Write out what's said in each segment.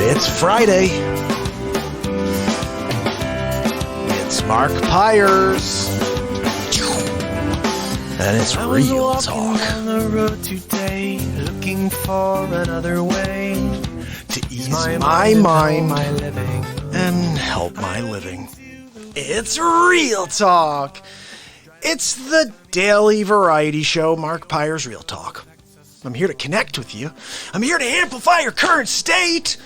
It's Friday. It's Mark Pires. And it's Real Talk. On the road today, looking for another way To ease my mind my living. and help my living. It's Real Talk. It's the daily variety show, Mark Pires Real Talk. I'm here to connect with you. I'm here to amplify your current state.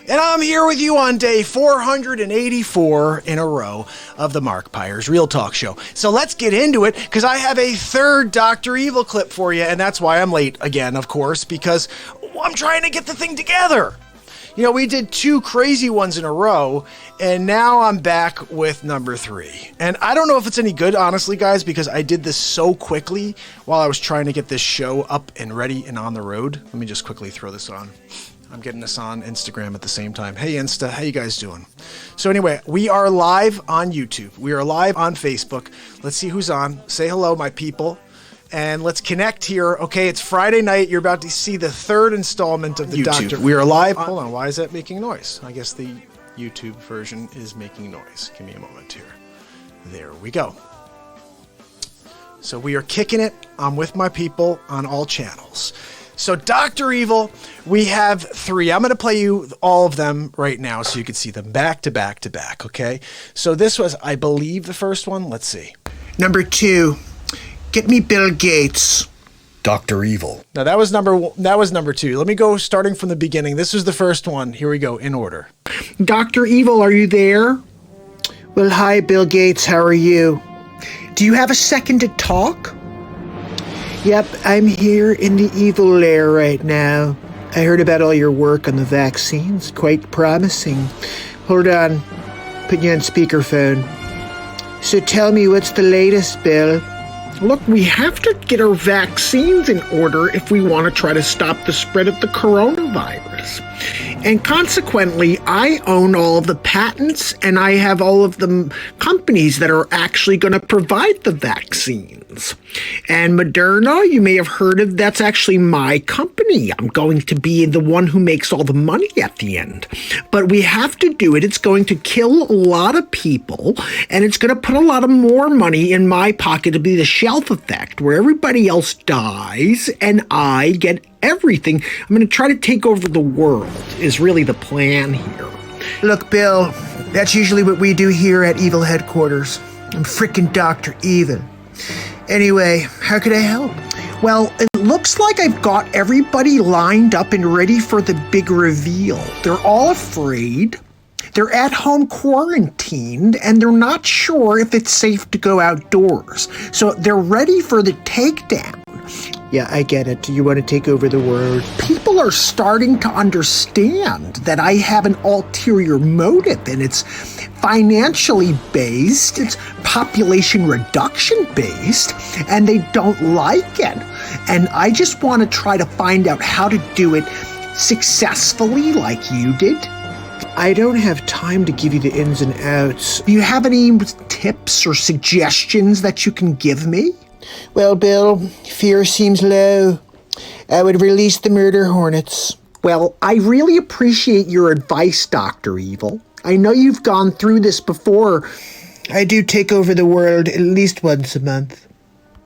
And I'm here with you on day 484 in a row of the Mark Pires Real Talk show. So let's get into it, because I have a third Dr. Evil clip for you, and that's why I'm late again, of course, because I'm trying to get the thing together. You know, we did two crazy ones in a row, and now I'm back with number 3. And I don't know if it's any good, honestly, guys, because I did this so quickly while I was trying to get this show up and ready and on the road. Let me just quickly throw this on. I'm getting this on Instagram at the same time. Hey, Insta, how you guys doing? So anyway, we are live on YouTube. We are live on Facebook. Let's see who's on. Say hello, my people. And let's connect here. Okay, it's Friday night. You're about to see the third installment of the YouTube. Doctor. We are live. Hold on, why is that making noise? I guess the YouTube version is making noise. Give me a moment here. There we go. So we are kicking it. I'm with my people on all channels. So Dr. Evil, we have 3. I'm going to play you all of them right now so you can see them back to back to back, okay? So this was, I believe, the first one. Let's see. Number 2, get me Bill Gates. Dr. Evil. Now that was number 2. Let me go starting from the beginning. This was the first one. Here we go in order. Dr. Evil, are you there? Well, hi, Bill Gates. How are you? Do you have a second to talk? Yep, I'm here in the evil lair right now. I heard about all your work on the vaccines. Quite promising. Hold on. Put you on speakerphone. So tell me, what's the latest, Bill? Look, we have to get our vaccines in order if we want to try to stop the spread of the coronavirus. And consequently, I own all of the patents, and I have all of the companies that are actually going to provide the vaccines. And Moderna, you may have heard of, that's actually my company. I'm going to be the one who makes all the money at the end. But we have to do it. It's going to kill a lot of people, and it's going to put a lot of more money in my pocket to be the shelf effect, where everybody else dies and I get everything. I'm going to try to take over the world is really the plan here. Look, Bill, that's usually what we do here at Evil Headquarters. I'm frickin' Dr. Evil. Anyway, how could I help? Well, it looks like I've got everybody lined up and ready for the big reveal. They're all afraid. They're at home quarantined, and they're not sure if it's safe to go outdoors. So they're ready for the takedown. Yeah, I get it. You want to take over the world. People are starting to understand that I have an ulterior motive, and it's financially based, it's population reduction based, and they don't like it. And I just want to try to find out how to do it successfully like you did. I don't have time to give you the ins and outs. Do you have any tips or suggestions that you can give me? Well, Bill, fear seems low. I would release the murder hornets. Well, I really appreciate your advice, Dr. Evil. I know you've gone through this before. I do take over the world at least once a month.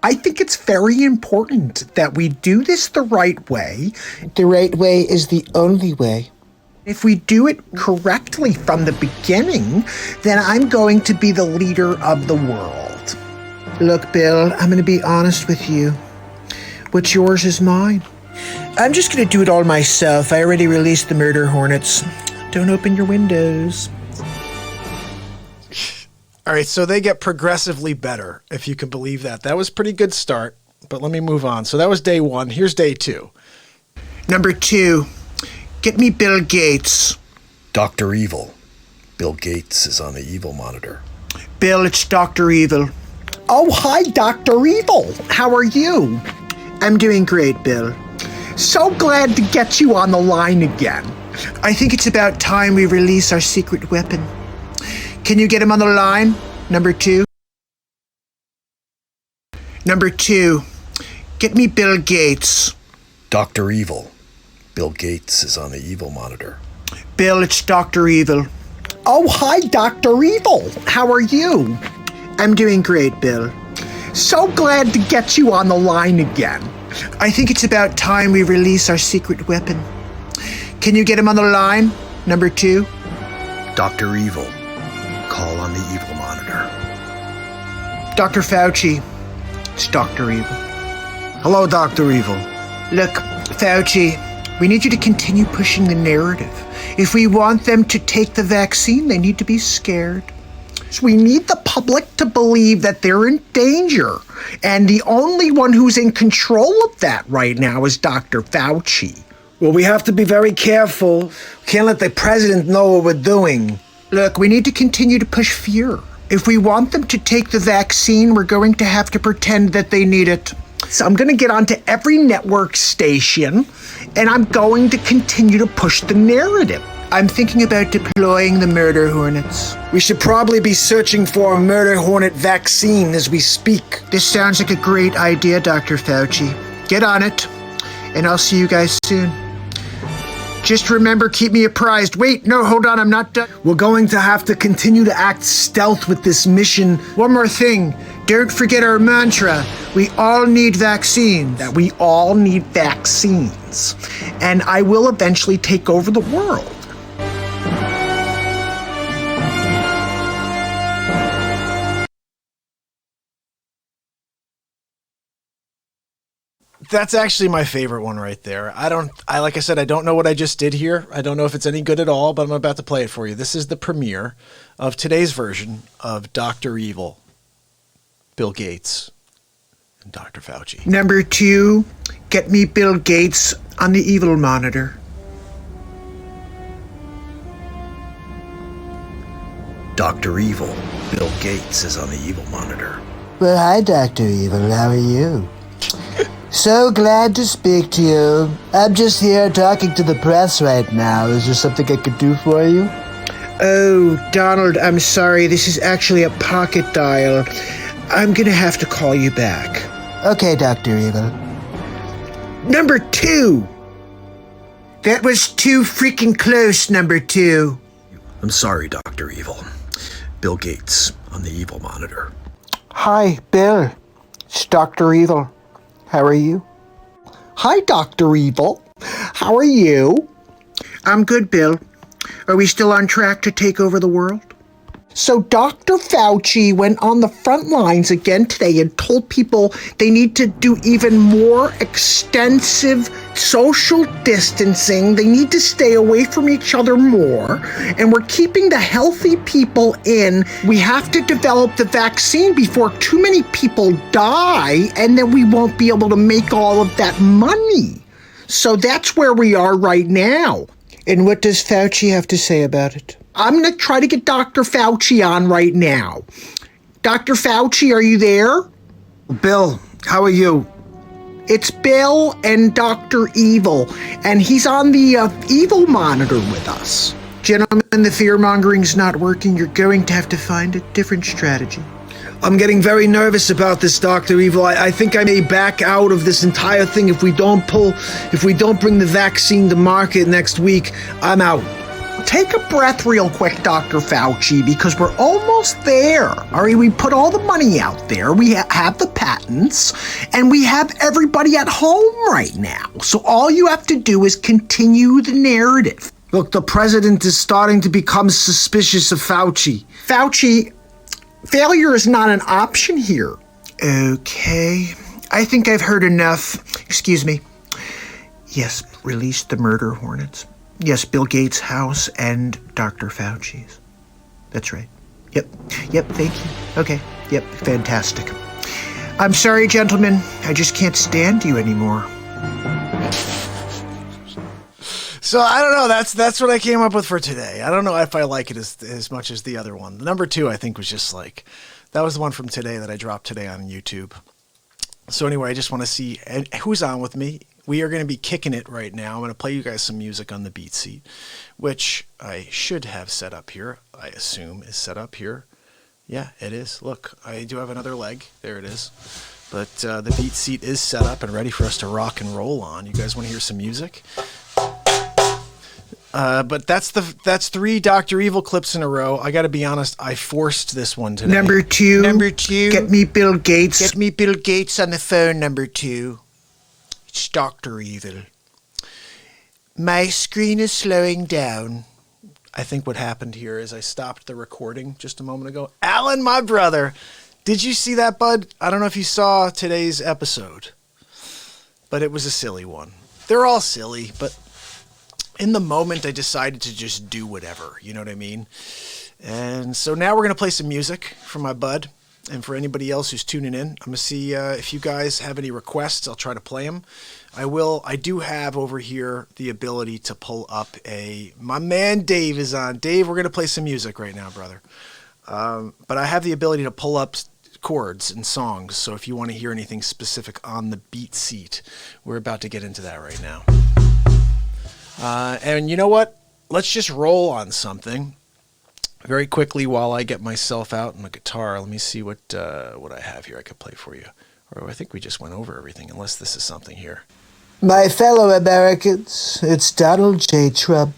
I think it's very important that we do this the right way. The right way is the only way. If we do it correctly from the beginning, then I'm going to be the leader of the world. Look, Bill, I'm going to be honest with you. What's yours is mine. I'm just going to do it all myself. I already released the murder hornets. Don't open your windows. All right, so they get progressively better, if you can believe that. That was a pretty good start, but let me move on. So that was day 1. Here's day 2. Number 2, get me Bill Gates. Dr. Evil. Bill Gates is on the evil monitor. Bill, it's Dr. Evil. Oh, hi, Dr. Evil. How are you? I'm doing great, Bill. So glad to get you on the line again. I think it's about time we release our secret weapon. Can you get him on the line? Number 2. Number 2, get me Bill Gates. Dr. Evil. Bill Gates is on the evil monitor. Bill, it's Dr. Evil. Oh, hi, Dr. Evil. How are you? I'm doing great, Bill. So glad to get you on the line again. I think it's about time we release our secret weapon. Can you get him on the line, number 2? Dr. Evil, call on the evil monitor. Dr. Fauci, it's Dr. Evil. Hello, Dr. Evil. Look, Fauci, we need you to continue pushing the narrative. If we want them to take the vaccine, they need to be scared. So we need the public to believe that they're in danger. And the only one who's in control of that right now is Dr. Fauci. Well, we have to be very careful. We can't let the president know what we're doing. Look, we need to continue to push fear. If we want them to take the vaccine, we're going to have to pretend that they need it. So I'm going to get onto every network station, and I'm going to continue to push the narrative. I'm thinking about deploying the murder hornets. We should probably be searching for a murder hornet vaccine as we speak. This sounds like a great idea, Dr. Fauci. Get on it, and I'll see you guys soon. Just remember, keep me apprised. Wait, no, hold on, I'm not done. We're going to have to continue to act stealth with this mission. One more thing. Don't forget our mantra. We all need vaccines. That we all need vaccines. And I will eventually take over the world. That's actually my favorite one right there. Like I said, I don't know what I just did here. I don't know if it's any good at all, but I'm about to play it for you. This is the premiere of today's version of Dr. Evil, Bill Gates, and Dr. Fauci. Number 2, get me Bill Gates on the evil monitor. Dr. Evil, Bill Gates is on the evil monitor. Well, hi, Dr. Evil. How are you? So glad to speak to you. I'm just here talking to the press right now. Is there something I could do for you? Oh, Donald, I'm sorry. This is actually a pocket dial. I'm gonna have to call you back. Okay, Dr. Evil. Number 2! That was too freaking close, number 2. I'm sorry, Dr. Evil. Bill Gates on the evil monitor. Hi, Bill. It's Dr. Evil. How are you? Hi, Dr. Evil. How are you? I'm good, Bill. Are we still on track to take over the world? So Dr. Fauci went on the front lines again today and told people they need to do even more extensive social distancing. They need to stay away from each other more. And we're keeping the healthy people in. We have to develop the vaccine before too many people die, and then we won't be able to make all of that money. So that's where we are right now. And what does Fauci have to say about it? I'm going to try to get Dr. Fauci on right now. Dr. Fauci, are you there? Bill, how are you? It's Bill and Dr. Evil, and he's on the evil monitor with us. Gentlemen, the fear-mongering's not working. You're going to have to find a different strategy. I'm getting very nervous about this, Dr. Evil. I think I may back out of this entire thing if we don't bring the vaccine to market next week. I'm out. Take a breath real quick, Dr. Fauci, because we're almost there. All right, we put all the money out there. We have the patents, and we have everybody at home right now. So all you have to do is continue the narrative. Look, the president is starting to become suspicious of Fauci. Fauci, failure is not an option here. Okay, I think I've heard enough. Excuse me. Yes, release the murder hornets. Yes, Bill Gates' house and Dr. Fauci's. That's right. Yep, thank you. Okay, yep, fantastic. I'm sorry, gentlemen. I just can't stand you anymore. So I don't know. That's what I came up with for today. I don't know if I like it as much as the other one. The number 2, I think, was just like, that was the one from today that I dropped today on YouTube. So anyway, I just want to see who's on with me. We are going to be kicking it right now. I'm going to play you guys some music on the BeatSeat, which I should have set up here. I assume is set up here. Yeah, it is. Look, I do have another leg. There it is. But the BeatSeat is set up and ready for us to rock and roll on. You guys want to hear some music? But that's 3 Dr. Evil clips in a row. I got to be honest, I forced this one today. Number two. Get me Bill Gates. Get me Bill Gates on the phone, number 2. It's Dr. Evil. My screen is slowing down. I think what happened here is I stopped the recording just a moment ago. Alan, my brother, did you see that, bud? I don't know if you saw today's episode, but it was a silly one. They're all silly, but in the moment I decided to just do whatever, you know what I mean? And so now we're going to play some music for my bud and for anybody else who's tuning in. I'm going to see if you guys have any requests. I'll try to play them. I do have over here the ability to pull up my man Dave is on. Dave, we're going to play some music right now, brother. But I have the ability to pull up chords and songs. So if you want to hear anything specific on the BeatSeat, we're about to get into that right now. And you know what? Let's just roll on something very quickly while I get myself out and the guitar. Let me see what I have here I could play for you. Or I think we just went over everything, unless this is something here. My fellow Americans, it's Donald J. Trump.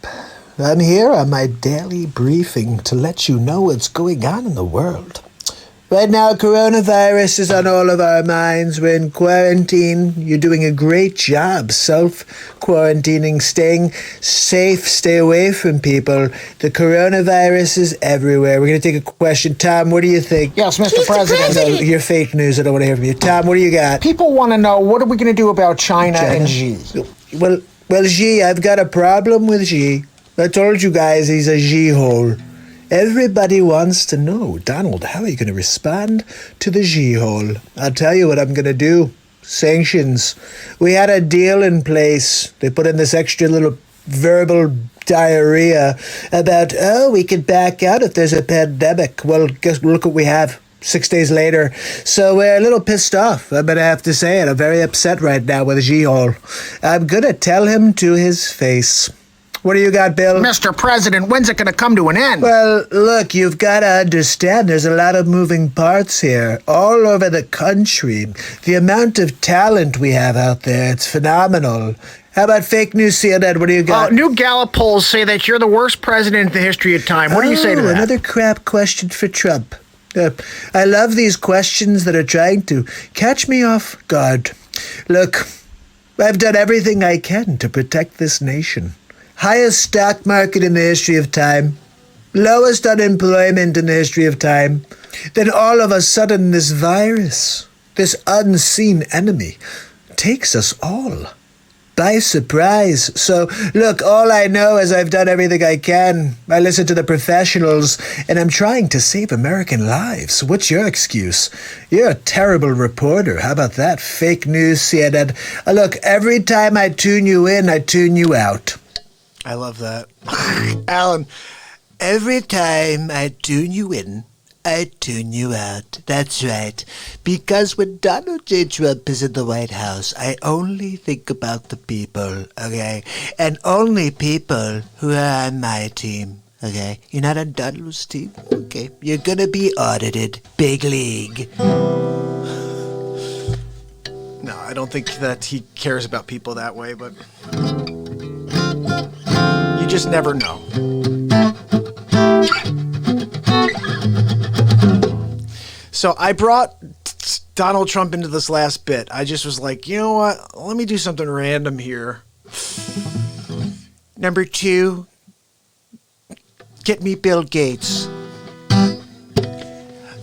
I'm here on my daily briefing to let you know what's going on in the world. Right now, coronavirus is on all of our minds. We're in quarantine. You're doing a great job self-quarantining, staying safe, stay away from people. The coronavirus is everywhere. We're going to take a question. Tom, what do you think? Yes, Mr. President. No, you're fake news. I don't want to hear from you. Tom, what do you got? People want to know, what are we going to do about China and Xi? Well, Xi, I've got a problem with Xi. I told you guys he's a Xi-hole. Everybody wants to know, Donald, how are you going to respond to the Xi-hole? I'll tell you what I'm going to do. Sanctions. We had a deal in place. They put in this extra little verbal diarrhea about, we could back out if there's a pandemic. Well, look what we have 6 days later. So we're a little pissed off. I'm going to have to say it. I'm very upset right now with Xi-hole. I'm going to tell him to his face. What do you got, Bill? Mr. President, when's it going to come to an end? Well, look, you've got to understand there's a lot of moving parts here all over the country. The amount of talent we have out there, it's phenomenal. How about fake news, CNN? What do you got? New Gallup polls say that you're the worst president in the history of time. What do you say to that? Another crap question for Trump. I love these questions that are trying to catch me off guard. Look, I've done everything I can to protect this nation. Highest stock market in the history of time. Lowest unemployment in the history of time. Then all of a sudden this virus, this unseen enemy, takes us all by surprise. So, look, all I know is I've done everything I can. I listen to the professionals, and I'm trying to save American lives. What's your excuse? You're a terrible reporter. How about that? Fake news, CNN. Look, every time I tune you in, I tune you out. I love that. Alan, every time I tune you in, I tune you out. That's right. Because when Donald J. Trump is in the White House, I only think about the people, okay? And only people who are on my team, okay? You're not on Donald's team, okay? You're gonna be audited. Big league. No, I don't think that he cares about people that way, but you just never know. So I brought Donald Trump into this last bit. I just was like, you know what? Let me do something random here. Number 2, get me Bill Gates.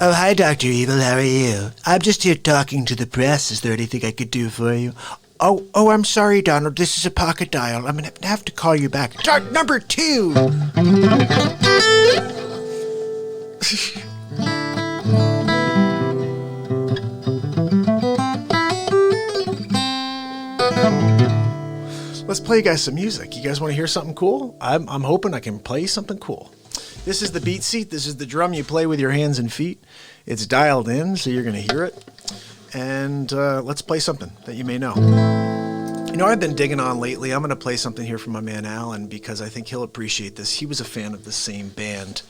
Oh, hi, Dr. Evil. How are you? I'm just here talking to the press. Is there anything I could do for you? Oh, I'm sorry, Donald. This is a pocket dial. I'm going to have to call you back. Number 2. Let's play you guys some music. You guys want to hear something cool? I'm hoping I can play something cool. This is the BeatSeat. This is the drum you play with your hands and feet. It's dialed in, so you're going to hear it. And let's play something that you may know. You know, I've been digging on lately. I'm going to play something here from my man Alan because I think he'll appreciate this. He was a fan of the same band.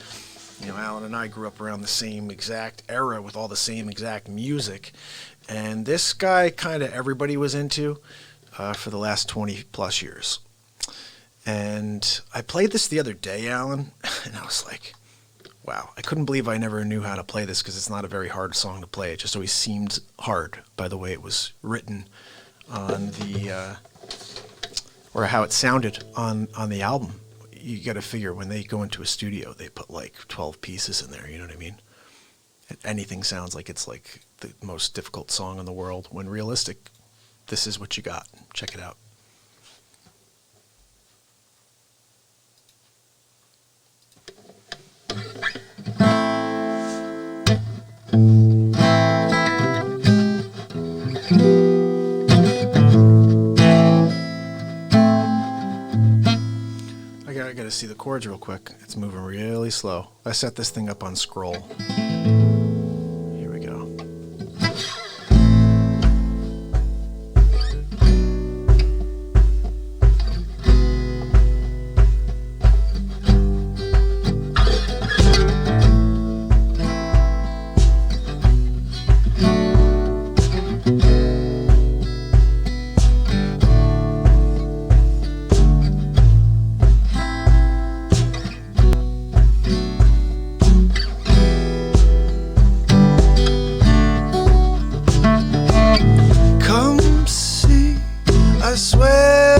You know, Alan and I grew up around the same exact era with all the same exact music. And this guy kind of everybody was into for the last 20 plus years. And I played this the other day, Alan, and I was like, wow, I couldn't believe I never knew how to play this because it's not a very hard song to play. It just always seemed hard by the way it was written on the, or how it sounded on the album. You got to figure when they go into a studio, they put like 12 pieces in there, you know what I mean? Anything sounds like it's like the most difficult song in the world, when realistic, this is what you got. Check it out. I gotta see the chords real quick. It's moving really slow. I set this thing up on scroll. Here we go. I swear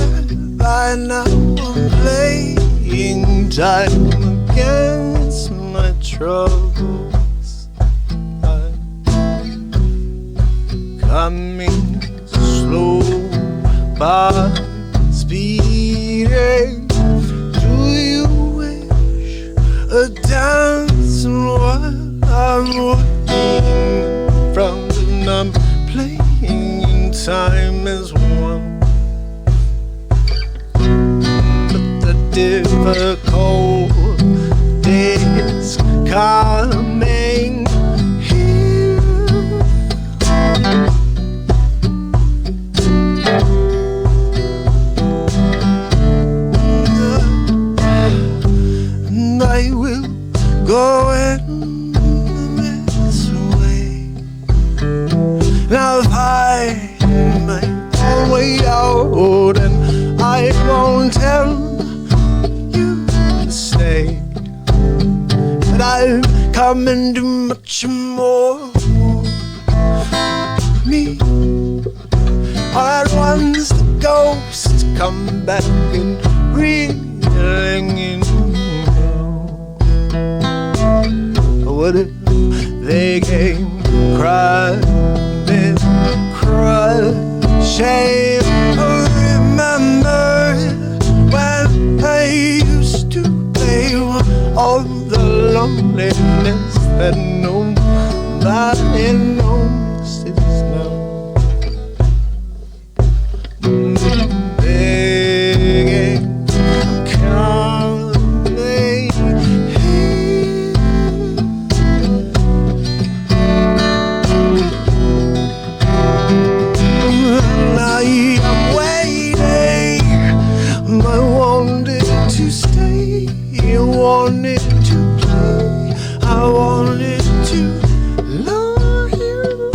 by now I'm playing time against my troubles. I'm coming slow but speeding. Do you wish a dance while I'm working from the numb playing in time as one? Difficult days coming here. And I will go in this way. And I'll find my own way out, and I won't tell stay, but I'll come and do much more. Me, all at once the ghosts come back and reeling in. What if they came crying, shame? Remember when I used to all the loneliness that nobody notices now. Begging, coming here. Now I'm waiting, I wanted to stay. You wanted to play, I wanted to love you.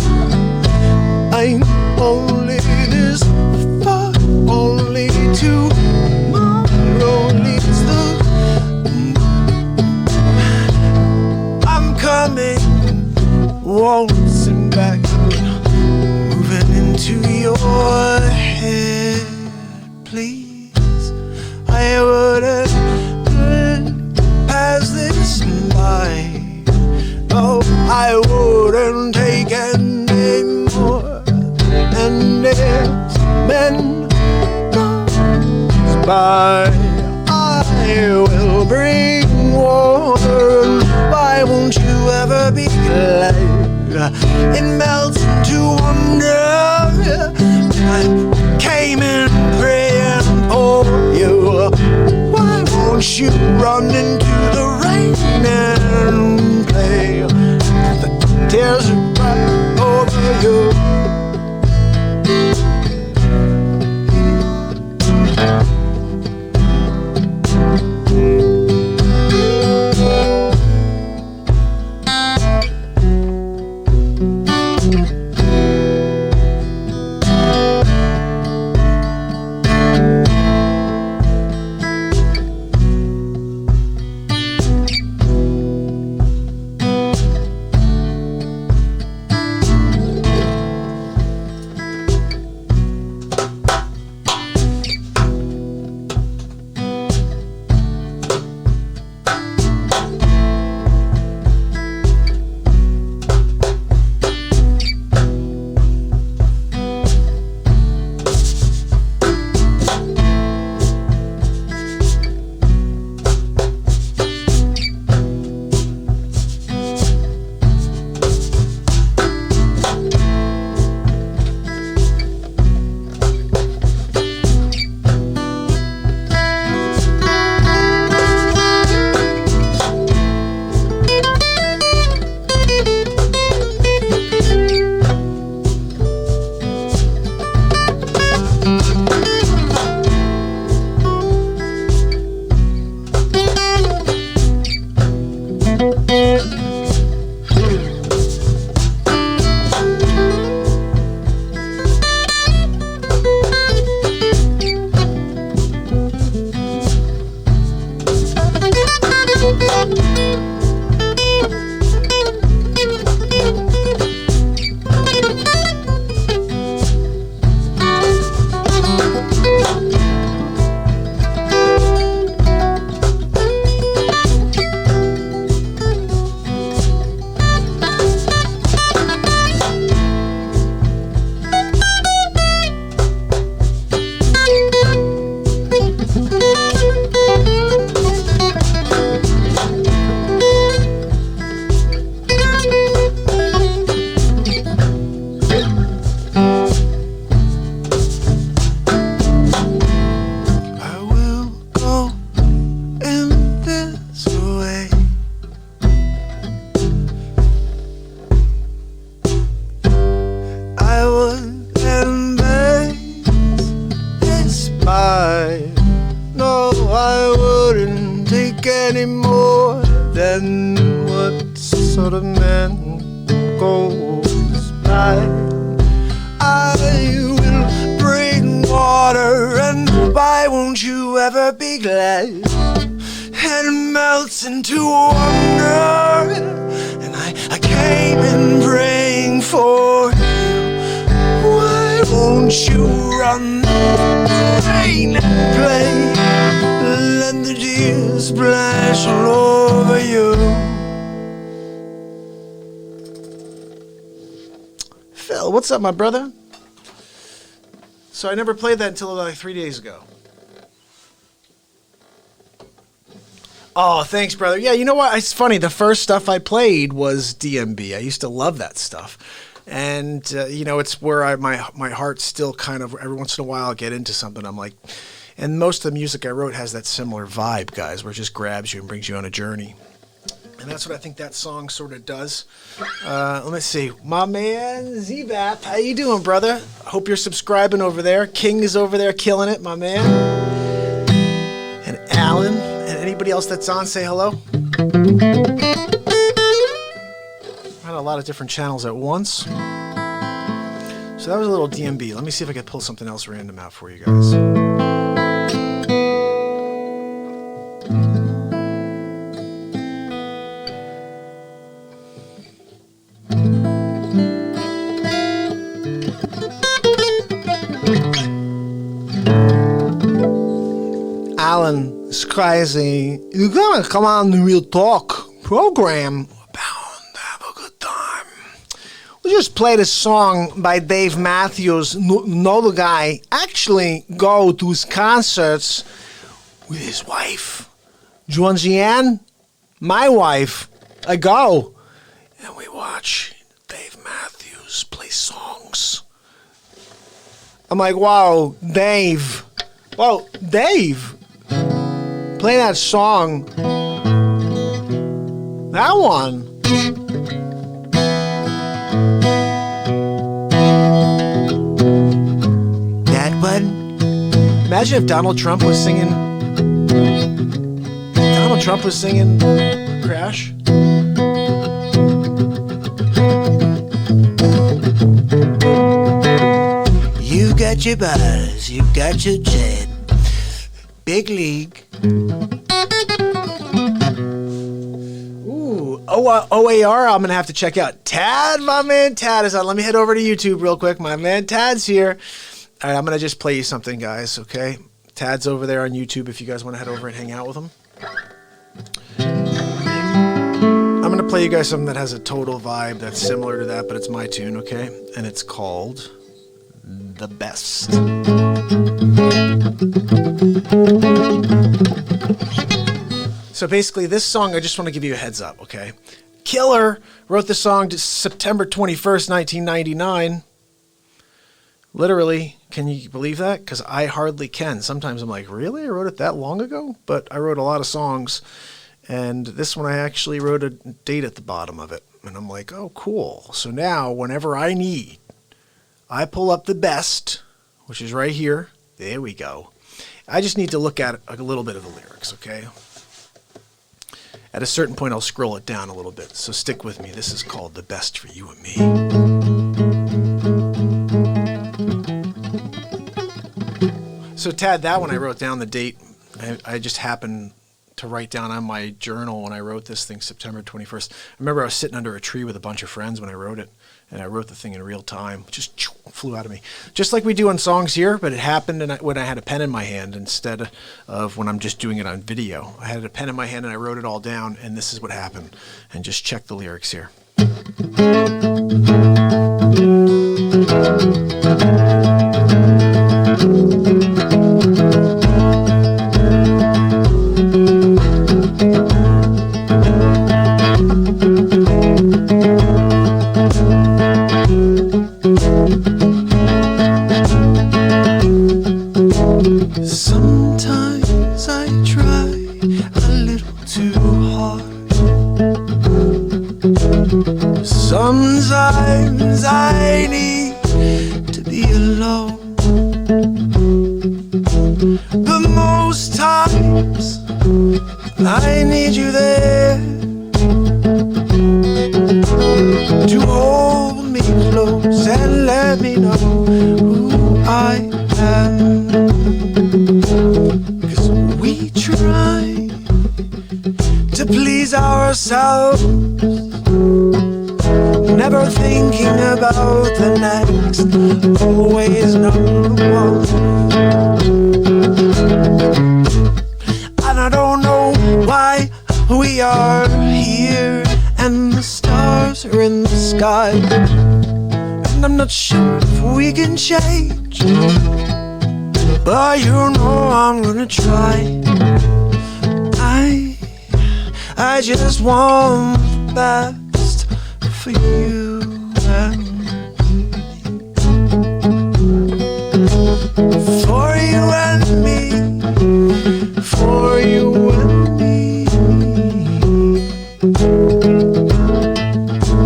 I'm only this far, only tomorrow leads the. I'm coming, waltzing back, moving into your head, please. I wouldn't pass this by. Oh, I wouldn't take any more. And as men goes by, I will bring water. And why won't you ever be glad? It melts into wonder. I came in praying for you. Why won't you run into the rain and play? The tears are right over you. and what sort of man goes by. I will bring water, and why won't you ever be glad? And it melts into wonder, and I came in praying for you. Why won't you run the rain and play? Let the tears splash all over you. Phil, what's up, my brother? So I never played that until like 3 days ago. Oh, thanks, brother. Yeah, you know what? It's funny. The first stuff I played was DMB. I used to love that stuff. And, you know, it's where my heart still kind of, every once in a while, I get into something. I'm like, and most of the music I wrote has that similar vibe, guys, where it just grabs you and brings you on a journey. And that's what I think that song sort of does. Let me see. My man, Z-Bap, how you doing, brother? Hope you're subscribing over there. King is over there killing it, my man. And Alan, and anybody else that's on, say hello. I had a lot of different channels at once. So that was a little DMB. Let me see if I can pull something else random out for you guys. Alan is crazy. You're gonna come on the Real Talk program. Bound to have a good time. We just played a song by Dave Matthews. Know the guy actually go to his concerts with his wife, Georgianne, my wife. I go and we watch Dave Matthews play songs. I'm like, wow, Dave. Whoa, Dave. Play that song. That one. That one. Imagine if Donald Trump was singing. Crash. You got your buzz, you got your jet. Big league. Ooh, OAR, I'm going to have to check out. Tad, my man Tad is on. Let me head over to YouTube real quick. My man Tad's here. All right, I'm going to just play you something, guys, okay? Tad's over there on YouTube if you guys want to head over and hang out with him. I'm going to play you guys something that has a total vibe that's similar to that, but it's my tune, okay? And it's called The Best. So basically, this song, I just want to give you a heads up, okay? Killer wrote the song September 21st, 1999. Literally, can you believe that? Because I hardly can. Sometimes I'm like, really? I wrote it that long ago? But I wrote a lot of songs, and this one I actually wrote a date at the bottom of it. And I'm like, oh, cool. So now, whenever I need, I pull up The Best, which is right here. There we go. I just need to look at a little bit of the lyrics, okay? At a certain point, I'll scroll it down a little bit, so stick with me. This is called The Best for You and Me. So, Tad, that one I wrote down the date. I just happened to write down on my journal when I wrote this thing, September 21st. I remember I was sitting under a tree with a bunch of friends when I wrote it, and I wrote the thing in real time. It just flew out of me. Just like we do on songs here, but it happened when I had a pen in my hand instead of when I'm just doing it on video. I had a pen in my hand and I wrote it all down, and this is what happened. And just check the lyrics here. Sometimes I try a little too hard. Sometimes I need to be alone. 'Cause we try to please ourselves, never thinking about the next, always number one. And I don't know why we are here and the stars are in the sky, and I'm not sure if we can change, but you know I'm gonna try. I just want the best for you and me. For you and me. For you and me.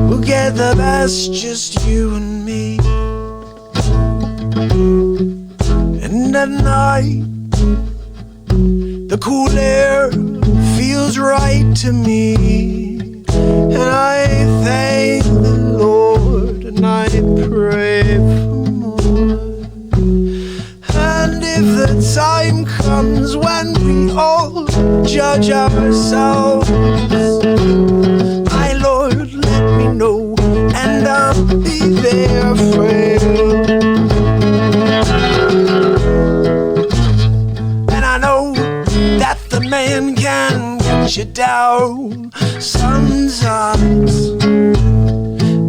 We'll get the best, just you and me. And at night, the cool air feels right to me, and I thank the Lord and I pray for more. And if the time comes when we all judge ourselves, my Lord, let me know, and I'll be there for you. And I know that the man can get you down sometimes,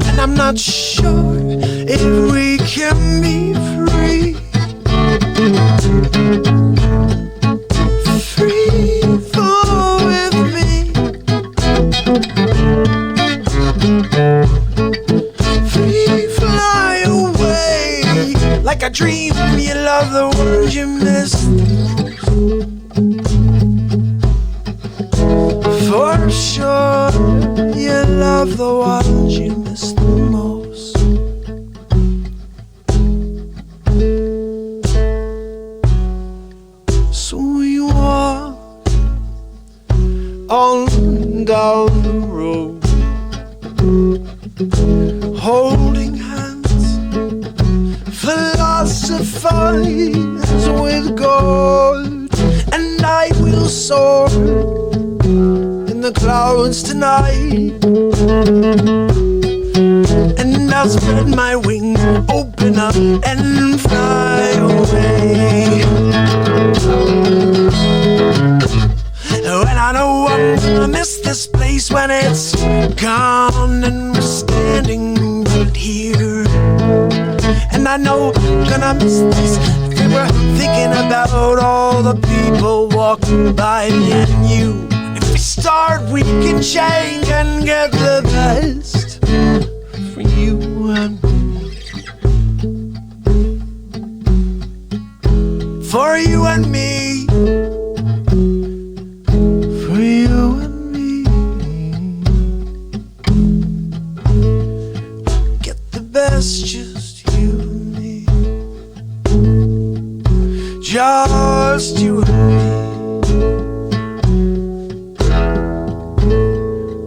and I'm not sure if we can be free. Free fall with me. Free fly away like a dream. You love the ones you miss. For sure, you love the ones you miss the most. So we walk on down the road, holding hands, philosophize with God, and I will soar the clouds tonight, and I'll spread my wings, open up and fly away. And I know I'm gonna miss this place when it's gone and we're standing right here. And I know I'm gonna miss this when we're thinking about all the people walking by me and you. Start, we can change and get the best for you and me. For you and me. For you and me. Get the best, just you and me. Just you and me.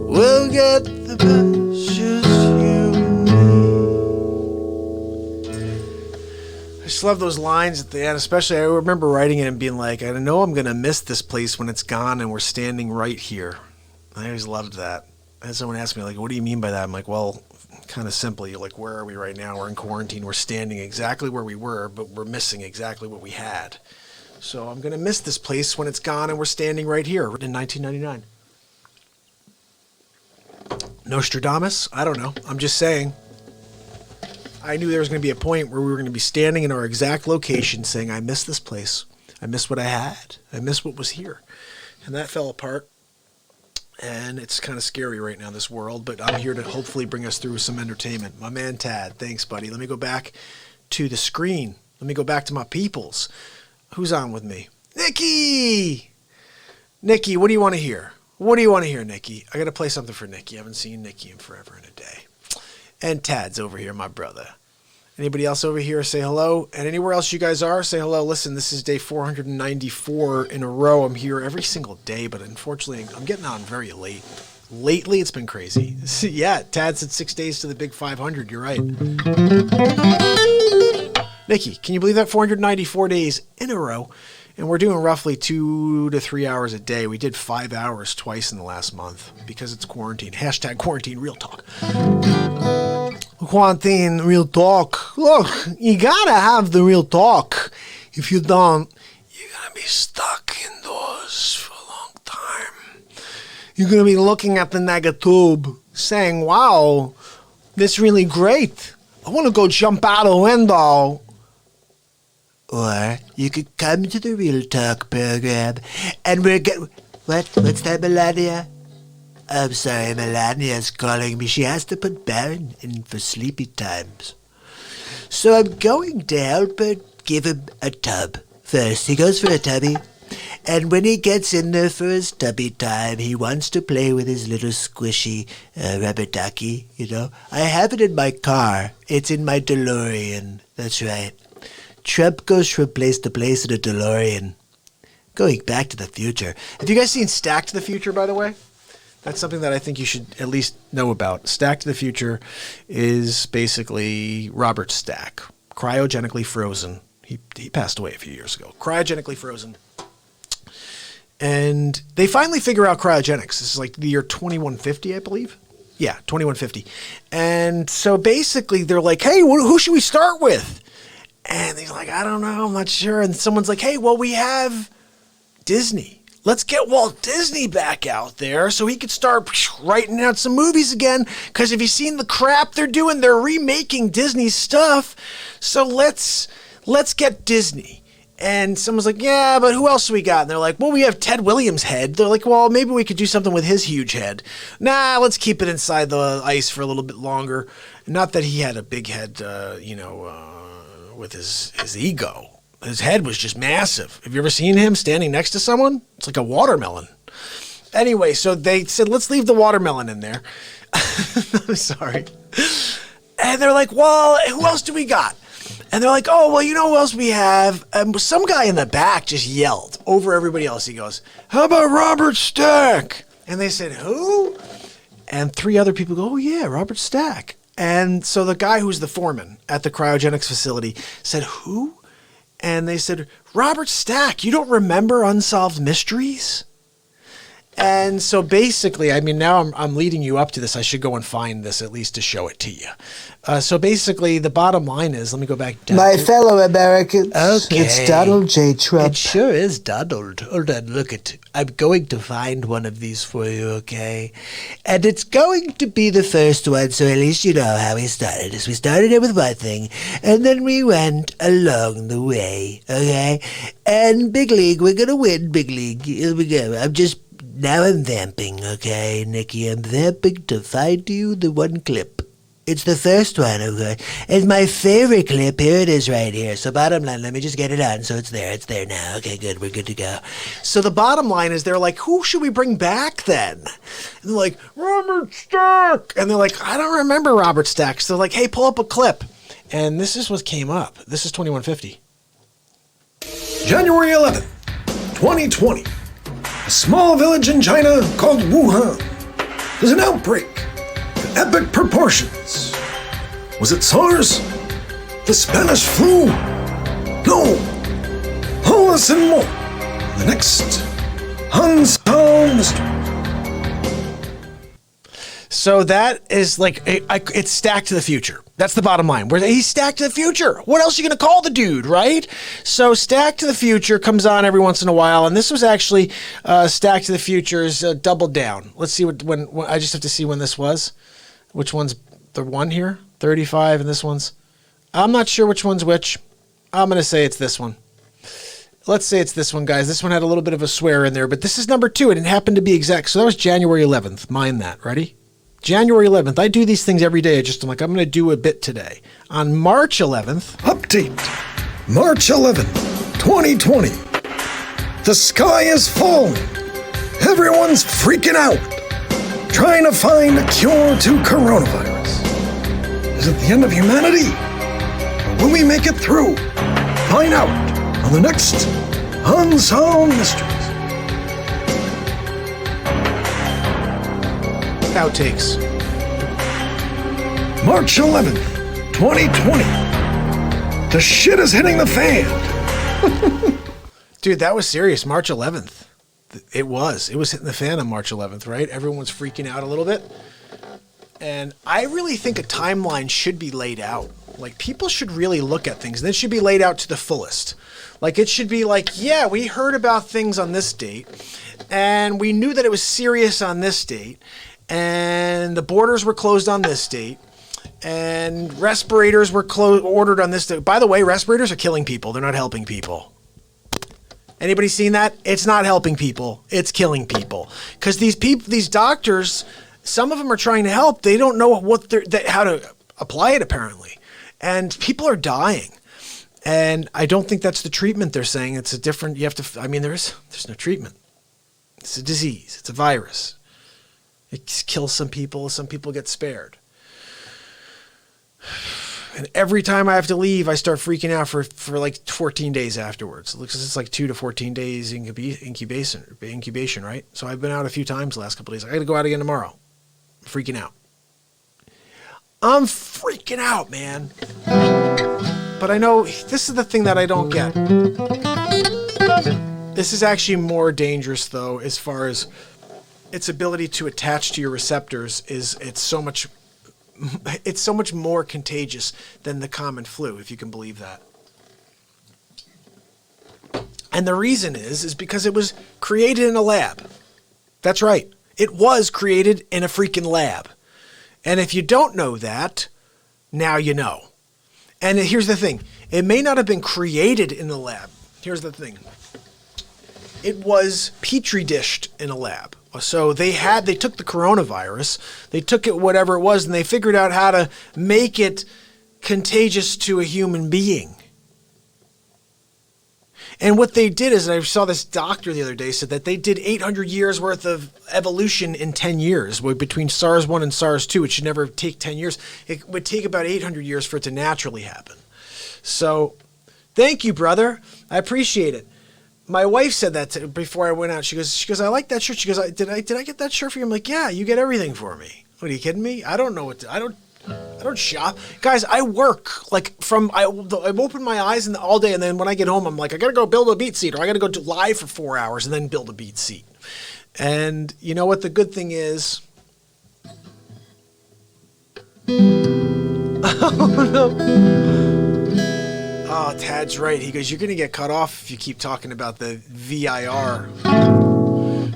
We'll get the best, just you and me. I just love those lines at the end, especially I remember writing it and being like, I know I'm going to miss this place when it's gone and we're standing right here. I always loved that. And someone asked me, like, what do you mean by that? I'm like, well, kind of simply, like, where are we right now? We're in quarantine. We're standing exactly where we were, but we're missing exactly what we had. So I'm going to miss this place when it's gone and we're standing right here in 1999. Nostradamus? I don't know. I'm just saying. I knew there was going to be a point where we were going to be standing in our exact location saying, I miss this place. I miss what I had. I miss what was here. And that fell apart. And it's kind of scary right now, this world. But I'm here to hopefully bring us through some entertainment. My man Tad. Thanks, buddy. Let me go back to the screen. Let me go back to my peoples. Who's on with me? Nikki! Nikki, what do you want to hear? What do you want to hear, Nikki? I got to play something for Nikki. I haven't seen Nikki in forever and a day. And Tad's over here, my brother. Anybody else over here, say hello. And anywhere else you guys are, say hello. Listen, this is day 494 in a row. I'm here every single day, but unfortunately, I'm getting on very late. Lately, it's been crazy. Yeah, Tad said 6 days to the big 500. You're right. Nikki, can you believe that? 494 days in a row. And we're doing roughly 2 to 3 hours a day. We did 5 hours twice in the last month because it's quarantine. Hashtag quarantine real talk. Quarantine real talk. Look, you gotta have the real talk. If you don't, you're gonna be stuck indoors for a long time. You're gonna be looking at the negatube saying, wow, this is really great. I want to go jump out a window. Or you could come to the Real Talk program and we're What's that, Melania? I'm sorry, Melania's calling me. She has to put Baron in for sleepy times. So I'm going to help her give him a tub. First, he goes for a tubby. And when he gets in there for his tubby time, he wants to play with his little squishy rubber ducky, you know. I have it in my car. It's in my DeLorean. That's right. Trump goes from place to place in a DeLorean. Going back to the future. Have you guys seen Stack to the Future, by the way? That's something that I think you should at least know about. Stack to the Future is basically Robert Stack, cryogenically frozen. He passed away a few years ago. Cryogenically frozen. And they finally figure out cryogenics. This is like the year 2150, I believe. Yeah, 2150. And so basically they're like, hey, who should we start with? And he's like, I don't know, I'm not sure. And someone's like, hey, well, we have Disney. Let's get Walt Disney back out there so he could start writing out some movies again. Because if you've seen the crap they're doing, they're remaking Disney stuff. So let's get Disney. And someone's like, yeah, but who else do we got? And they're like, well, we have Ted Williams' head. They're like, well, maybe we could do something with his huge head. Nah, let's keep it inside the ice for a little bit longer. Not that he had a big head, with his ego. His head was just massive. Have you ever seen him standing next to someone? It's like a watermelon. Anyway, so they said, let's leave the watermelon in there. I'm sorry. And they're like, well, who else do we got? And they're like, oh, well, you know who else we have? Some guy in the back just yelled over everybody else. He goes, how about Robert Stack? And they said, who? And 3 other people go, oh, yeah, Robert Stack. And so the guy who's the foreman at the cryogenics facility said, who? And they said, Robert Stack, you don't remember Unsolved Mysteries? And so basically, I mean, now I'm leading you up to this. I should go and find this at least to show it to you. So basically, the bottom line is, let me go back down. My fellow Americans, Okay. it's Donald J. Trump. It sure is Donald. Hold on, look at. I'm going to find one of these for you, okay? And it's going to be the first one, so at least you know how we started. Is we started it with one thing, and then we went along the way, okay? And Big League, we're gonna win Big League. Here we go. Now I'm vamping, okay, Nikki? I'm vamping to find you the one clip. It's the first one, okay? It's my favorite clip. Here it is right here. So bottom line, let me just get it on so it's there. It's there now. Okay, good. We're good to go. So the bottom line is they're like, who should we bring back then? And they're like, Robert Stack. And they're like, I don't remember Robert Stack. So they're like, hey, pull up a clip. And this is what came up. This is 2150. January 11th, 2020. A small village in China called Wuhan. There's an outbreak of epic proportions. Was it SARS? The Spanish flu? No. All this and more. The next Unsolved Mystery. So that is like, it's Stack to the Future. That's the bottom line. He's Stack to the Future. What else are you going to call the dude, right? So Stack to the Future comes on every once in a while, and this was actually Stack to the Future's Double Down. Let's see when I just have to see when this was. Which one's the one here? 35, and this one's... I'm not sure which one's which. I'm going to say it's this one. Let's say it's this one, guys. This one had a little bit of a swear in there, but this is number 2, and it happened to be exact. So that was January 11th. Mind that. Ready? January 11th. I do these things every day. I'm like, I'm going to do a bit today. On March 11th. Update. March 11th, 2020. The sky is falling. Everyone's freaking out. Trying to find a cure to coronavirus. Is it the end of humanity? Or will we make it through? Find out on the next Unsolved Mysteries. Outtakes. March 11th, 2020. The shit is hitting the fan. Dude, that was serious. March 11th. It was hitting the fan on March 11th, right? Everyone was freaking out a little bit. And I really think a timeline should be laid out. Like, people should really look at things, and it should be laid out to the fullest. Like, it should be like, yeah, we heard about things on this date, and we knew that it was serious on this date, and the borders were closed on this date, and respirators were ordered on this date. By the way, respirators are killing people. They're not helping people. Anybody seen that? It's not helping people. It's killing people. Because these doctors, some of them are trying to help. They don't know how to apply it, apparently. And people are dying. And I don't think that's the treatment they're saying. It's a different, there's no treatment. It's a disease. It's a virus. It kills some people. Some people get spared. And every time I have to leave, I start freaking out for like 14 days afterwards. It's like 2 to 14 days incubation, right? So I've been out a few times the last couple of days. I got to go out again tomorrow. I'm freaking out. I'm freaking out, man. But I know this is the thing that I don't get. This is actually more dangerous, though, as far as its ability to attach to your receptors. It's so much more contagious than the common flu, if you can believe that. And the reason is because it was created in a lab. That's right. It was created in a freaking lab. And if you don't know that, now you know. And here's the thing. It may not have been created in the lab. Here's the thing. It was petri dished in a lab. So they took the coronavirus, they took it whatever it was, and they figured out how to make it contagious to a human being. And what they did is, I saw this doctor the other day said that they did 800 years worth of evolution in 10 years. Between SARS-1 and SARS-2, it should never take 10 years. It would take about 800 years for it to naturally happen. So thank you, brother. I appreciate it. My wife said that before I went out. She goes, I like that shirt. She goes, did I get that shirt for you? I'm like, yeah, you get everything for me. What, are you kidding me? I don't know I don't shop. Guys, I work. Like, I open my eyes all day, and then when I get home, I'm like, I got to go build a BeatSeat, or I got to go live for 4 hours and then build a BeatSeat. And you know what the good thing is? Oh, no. Oh, Tad's right. He goes, you're going to get cut off if you keep talking about the VIR.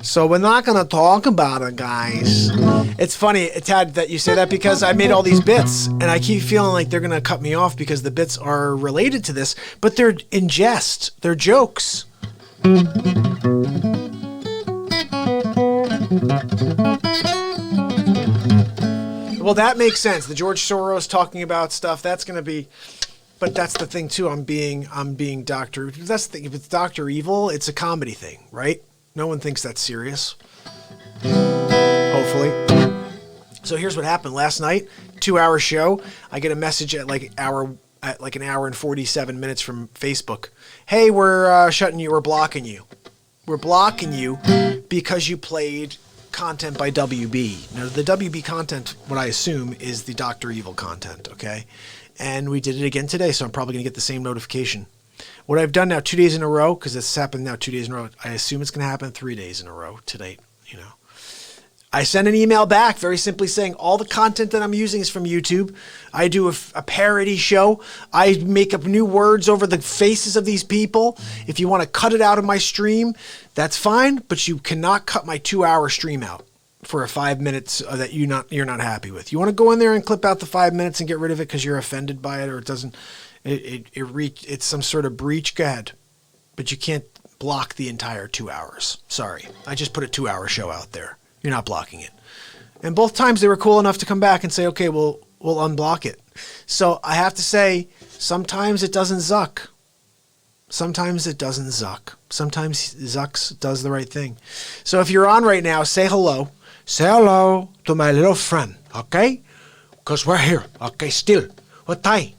So we're not going to talk about it, guys. It's funny, Tad, that you say that because I made all these bits, and I keep feeling like they're going to cut me off because the bits are related to this, but they're in jest. They're jokes. Well, that makes sense. The George Soros talking about stuff, that's going to be... But that's the thing too. I'm being Dr. That's the thing. If it's Dr. Evil, it's a comedy thing, right? No one thinks that's serious. Hopefully. So here's what happened last night. 2-hour show. I get a message at like an hour and 47 minutes from Facebook. Hey, we're shutting you. We're blocking you. We're blocking you because you played content by WB. Now the WB content, what I assume, is the Dr. Evil content. Okay. And we did it again today, so I'm probably going to get the same notification. What I've done now 2 days in a row, because it's happened now 2 days in a row, I assume it's going to happen 3 days in a row today, I send an email back very simply saying all the content that I'm using is from YouTube. I do a parody show. I make up new words over the faces of these people. If you want to cut it out of my stream, that's fine, but you cannot cut my 2-hour stream out for 5 minutes that you're not happy with. You want to go in there and clip out the 5 minutes and get rid of it because you're offended by it, or it's some sort of breach. Go ahead, but you can't block the entire 2 hours. Sorry, I just put a 2-hour show out there. You're not blocking it. And both times they were cool enough to come back and say, okay, we'll unblock it. So I have to say, sometimes it doesn't zuck. Sometimes it doesn't zuck. Sometimes Zucks does the right thing. So if you're on right now, say hello. Say hello to my little friend, okay? Because we're here, okay, still. What time?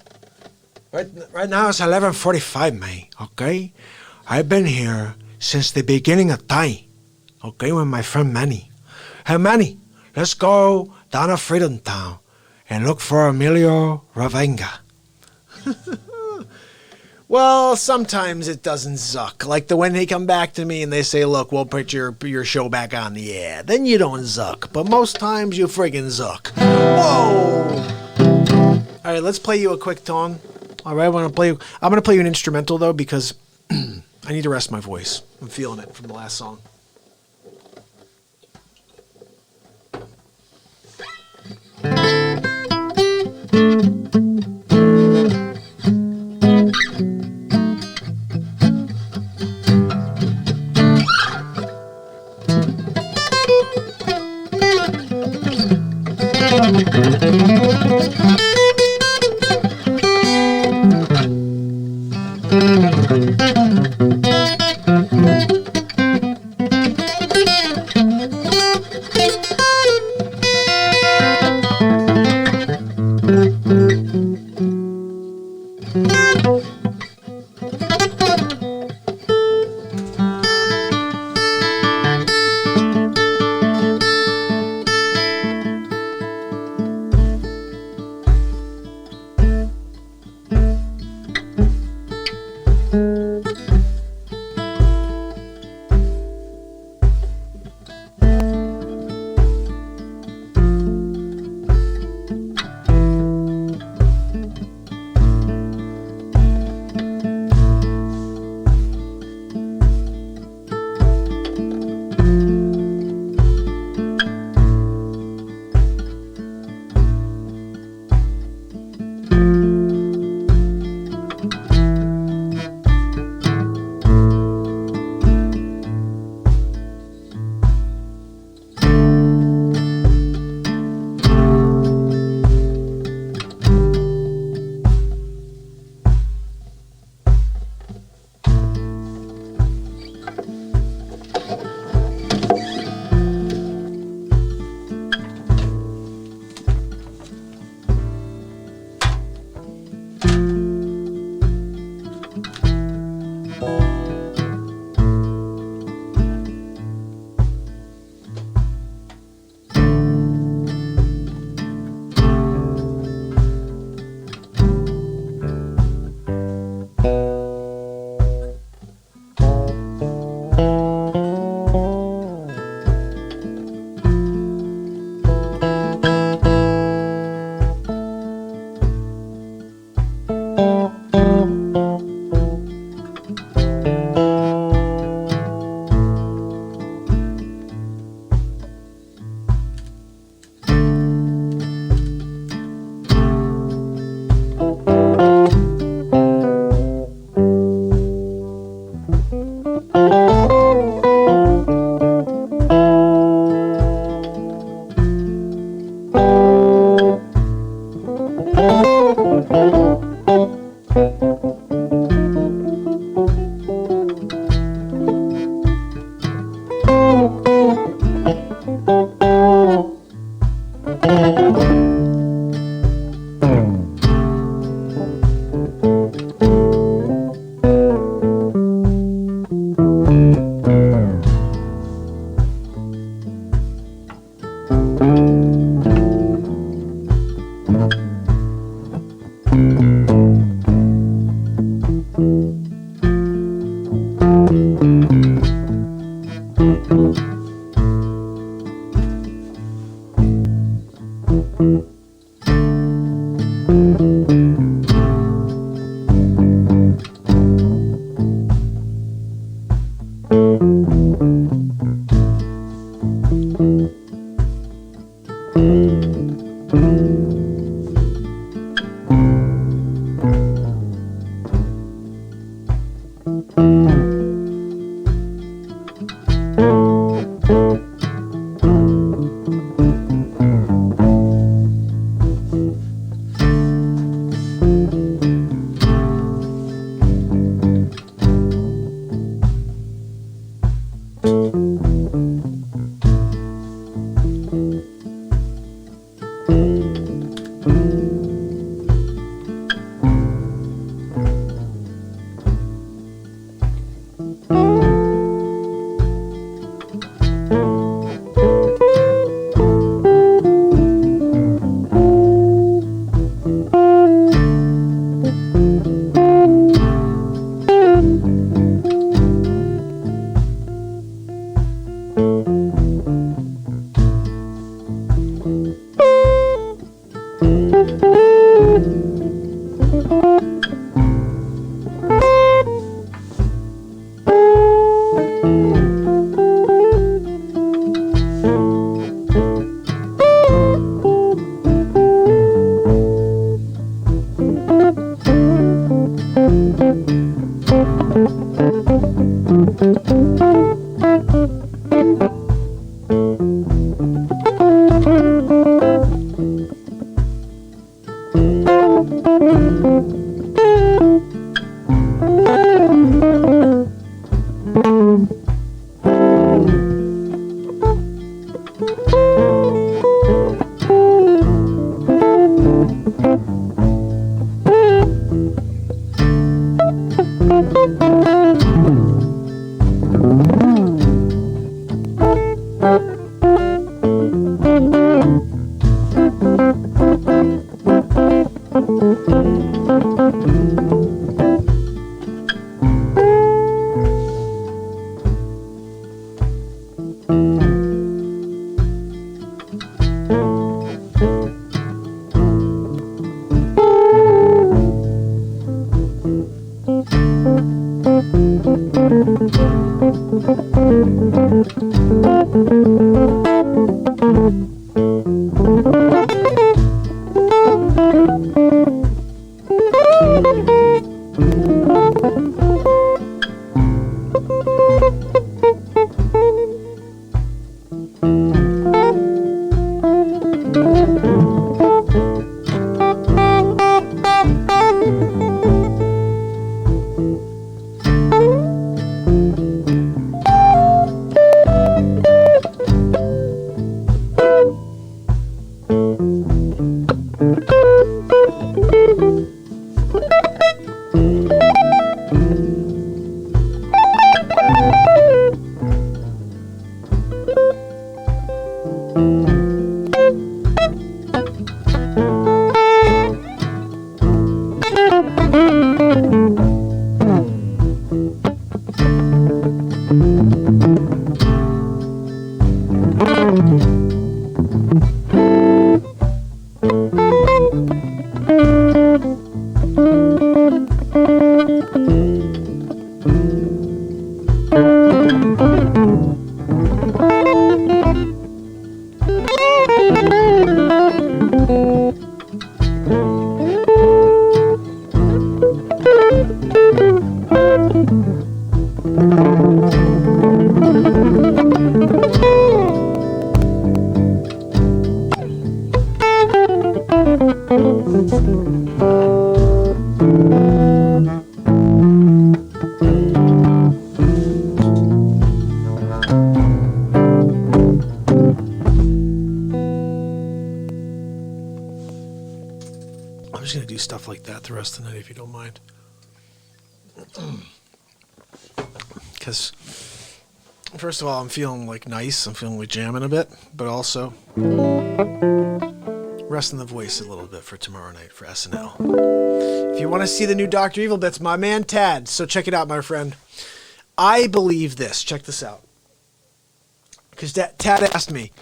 Right now it's 11:45, man, okay? I've been here since the beginning of time, okay, with my friend Manny. Hey, Manny, let's go down to Freedom Town and look for Emilio Ravenga. Well, sometimes it doesn't zuck. Like when they come back to me and they say, look, we'll put your show back on the air. Then you don't zuck. But most times you friggin' zuck. Whoa! All right, let's play you a quick tone. All right, I'm going to play you an instrumental, though, because I need to rest my voice. I'm feeling it from the last song. I'm just going to do stuff like that the rest of the night, if you don't mind. Because, first of all, I'm feeling like nice. I'm feeling like jamming a bit, but also resting the voice a little bit for tomorrow night for SNL. If you want to see the new Dr. Evil bits, my man Tad. So check it out, my friend. I believe this. Check this out. Because Tad asked me.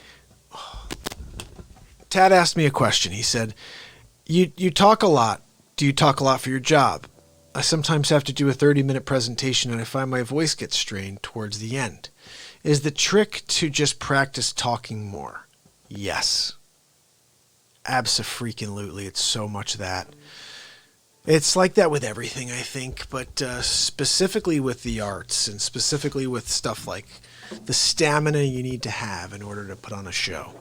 Tad asked me a question. He said, You talk a lot. Do you talk a lot for your job? I sometimes have to do a 30-minute presentation and I find my voice gets strained towards the end. Is the trick to just practice talking more? Yes. Abso-freaking-lutely. It's so much that. It's like that with everything, I think, but specifically with the arts and specifically with stuff like the stamina you need to have in order to put on a show.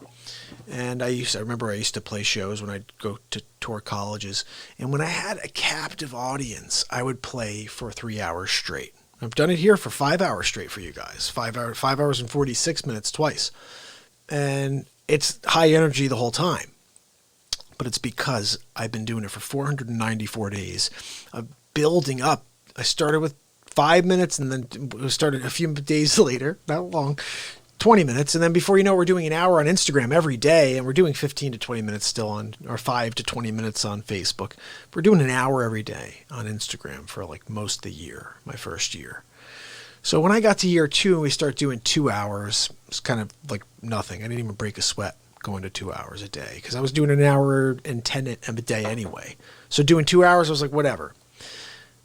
And I remember I used to play shows when I'd go to tour colleges. And when I had a captive audience, I would play for 3 hours straight. I've done it here for 5 hours straight for you guys. 5 hours and 46 minutes twice. And it's high energy the whole time. But it's because I've been doing it for 494 days of building up. I started with 5 minutes and then started a few days later, not long, 20 minutes. And then before you know, we're doing an hour on Instagram every day. And we're doing 15 to 20 minutes still on, or 5 to 20 minutes on Facebook. We're doing an hour every day on Instagram for like most of the year, my first year. So when I got to year 2 and we start doing 2 hours, it's kind of like nothing. I didn't even break a sweat going to 2 hours a day because I was doing an hour and 10 a day anyway. So doing 2 hours, I was like, whatever.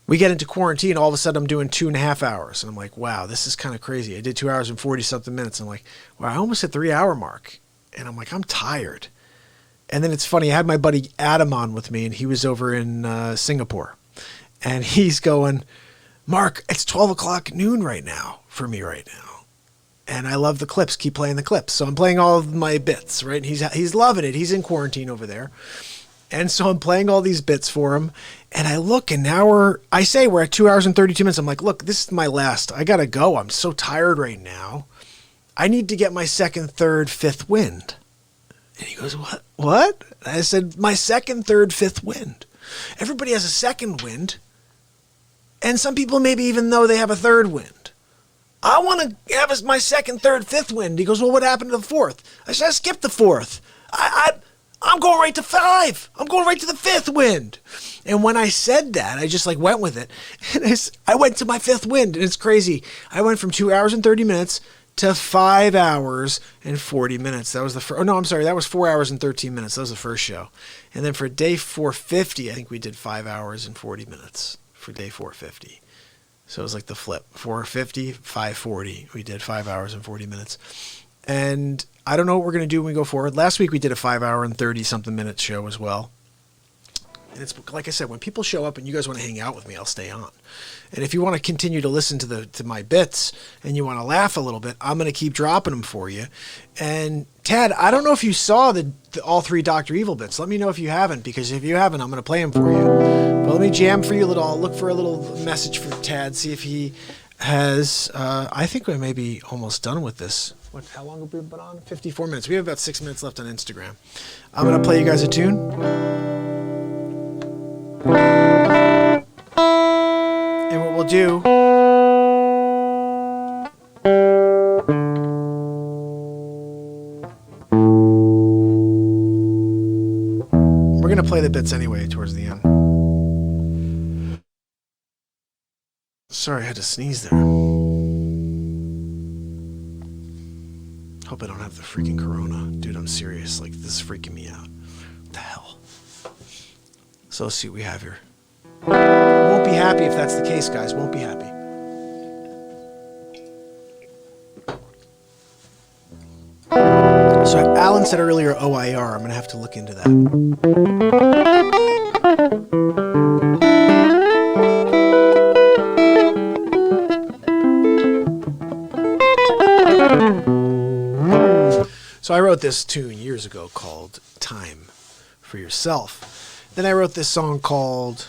We get into quarantine, all of a sudden I'm doing 2.5 hours. And I'm like, wow, this is kind of crazy. I did 2 hours and 40 something minutes. I'm like, wow, I almost hit 3 hour mark. And I'm like, I'm tired. And then it's funny. I had my buddy Adam on with me and he was over in Singapore and he's going, Mark, it's 12 o'clock noon right now for me right now. And I love the clips. Keep playing the clips. So I'm playing all of my bits, right? He's loving it. He's in quarantine over there. And so I'm playing all these bits for him. And I look, and now we're at 2 hours and 32 minutes. I'm like, look, this is my last. I got to go. I'm so tired right now. I need to get my second, third, fifth wind. And he goes, what? And I said, my second, third, fifth wind. Everybody has a second wind. And some people maybe even know they have a third wind. I want to have my second, third, fifth wind. He goes, well, what happened to the fourth? I said, I skipped the fourth. I'm going right to 5. I'm going right to the fifth wind. And when I said that, I just like went with it. And I went to my fifth wind, and it's crazy. I went from 2 hours and 30 minutes to 5 hours and 40 minutes. That was the first. Oh, no, I'm sorry. That was 4 hours and 13 minutes. That was the first show. And then for day 450, I think we did 5 hours and 40 minutes for day 450. So it was like the flip. 450, 540. We did 5 hours and 40 minutes. And I don't know what we're going to do when we go forward. Last week we did a 5 hour and 30 something minute show as well. And it's like I said, when people show up and you guys want to hang out with me, I'll stay on. And if you want to continue to listen to my bits and you want to laugh a little bit, I'm going to keep dropping them for you. And Tad, I don't know if you saw the all 3 Dr. Evil bits. Let me know if you haven't, because if you haven't, I'm going to play them for you. But let me jam for you a little. I'll look for a little message for Tad, see if he has. I think we may be almost done with this. How long have we been on? 54 minutes. We have about 6 minutes left on Instagram. I'm going to play you guys a tune. And what we'll do, we're going to play the bits anyway towards the end. Sorry, I had to sneeze there. Hope I don't have the freaking corona. Dude, I'm serious. Like, this is freaking me out. What the hell? So let's see what we have here. Won't be happy if that's the case, guys. Won't be happy. So Alan said earlier OIR. I'm going to have to look into that. So I wrote this tune years ago called Time for Yourself. Then I wrote this song called,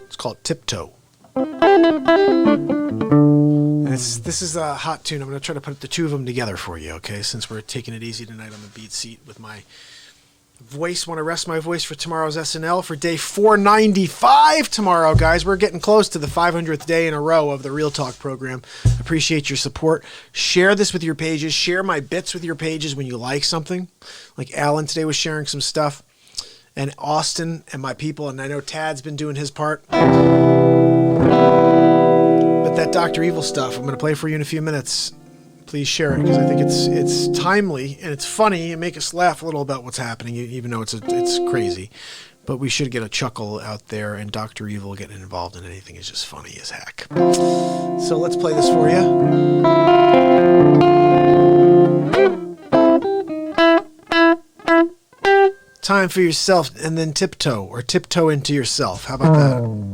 it's called Tiptoe. And this is a hot tune. I'm going to try to put the two of them together for you, okay? Since we're taking it easy tonight on the BeatSeat with my voice. Want to rest my voice for tomorrow's SNL for day 495 tomorrow, guys. We're getting close to the 500th day in a row of the Real Talk program. Appreciate your support. Share this with your pages. Share my bits with your pages when you like something. Like Alan today was sharing some stuff. And Austin and my people. And I know Tad's been doing his part. But that Dr. Evil stuff, I'm going to play for you in a few minutes. Please share it, because I think it's timely and it's funny and make us laugh a little about what's happening, even though it's crazy. But we should get a chuckle out there, and Dr. Evil getting involved in anything is just funny as heck. So let's play this for you. Time for yourself, and then tiptoe, or tiptoe into yourself. How about that?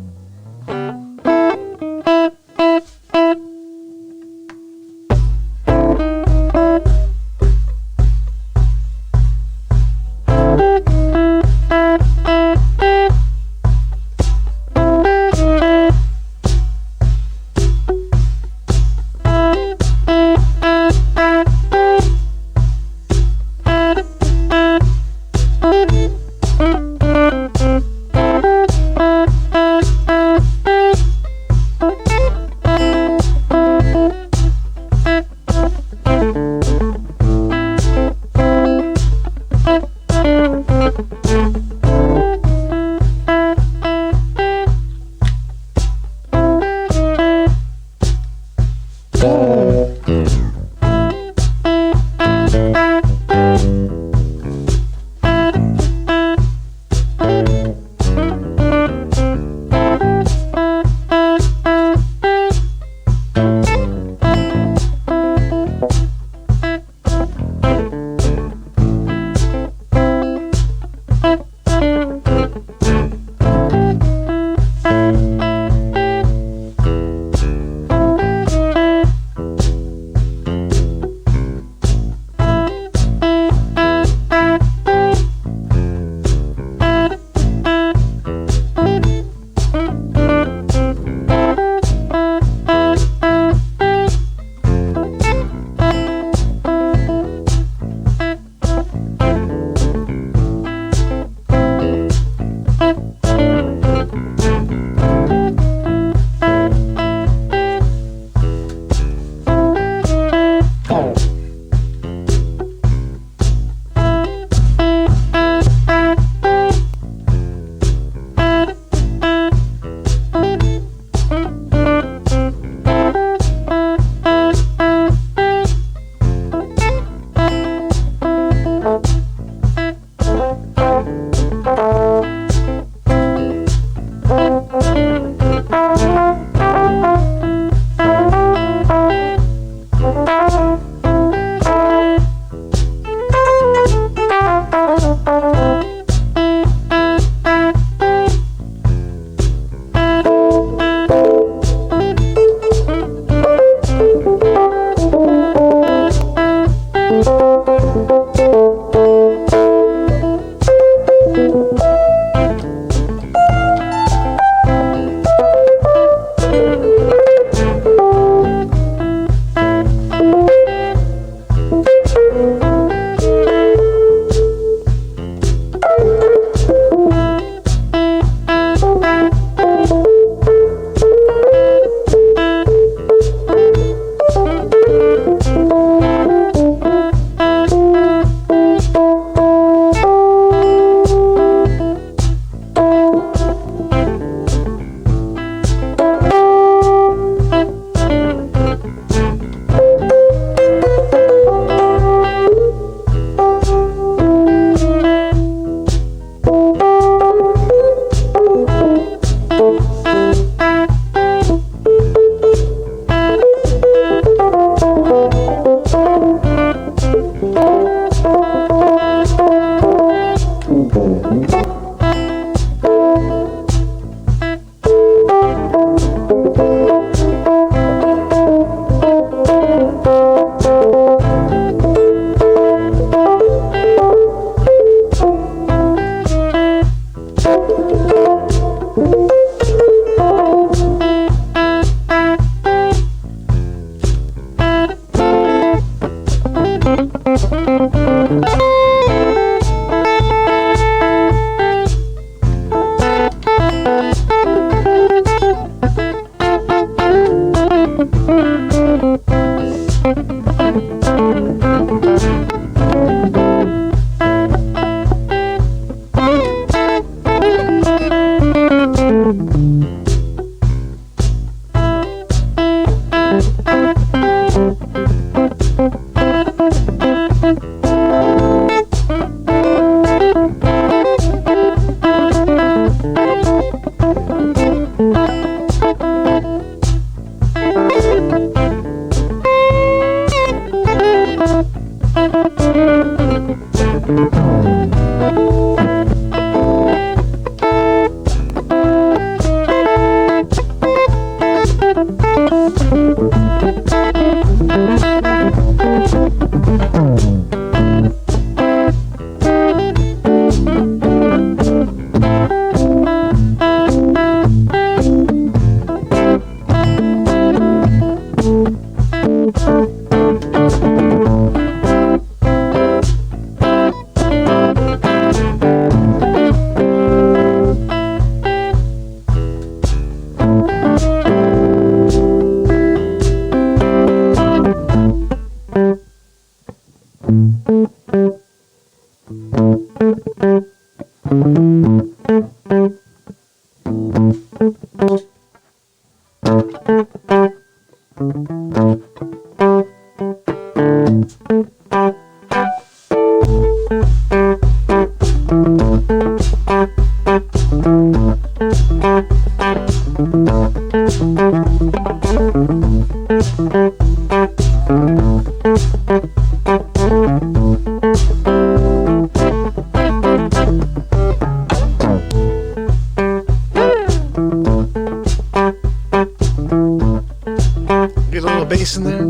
Get a little bass in there.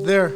There.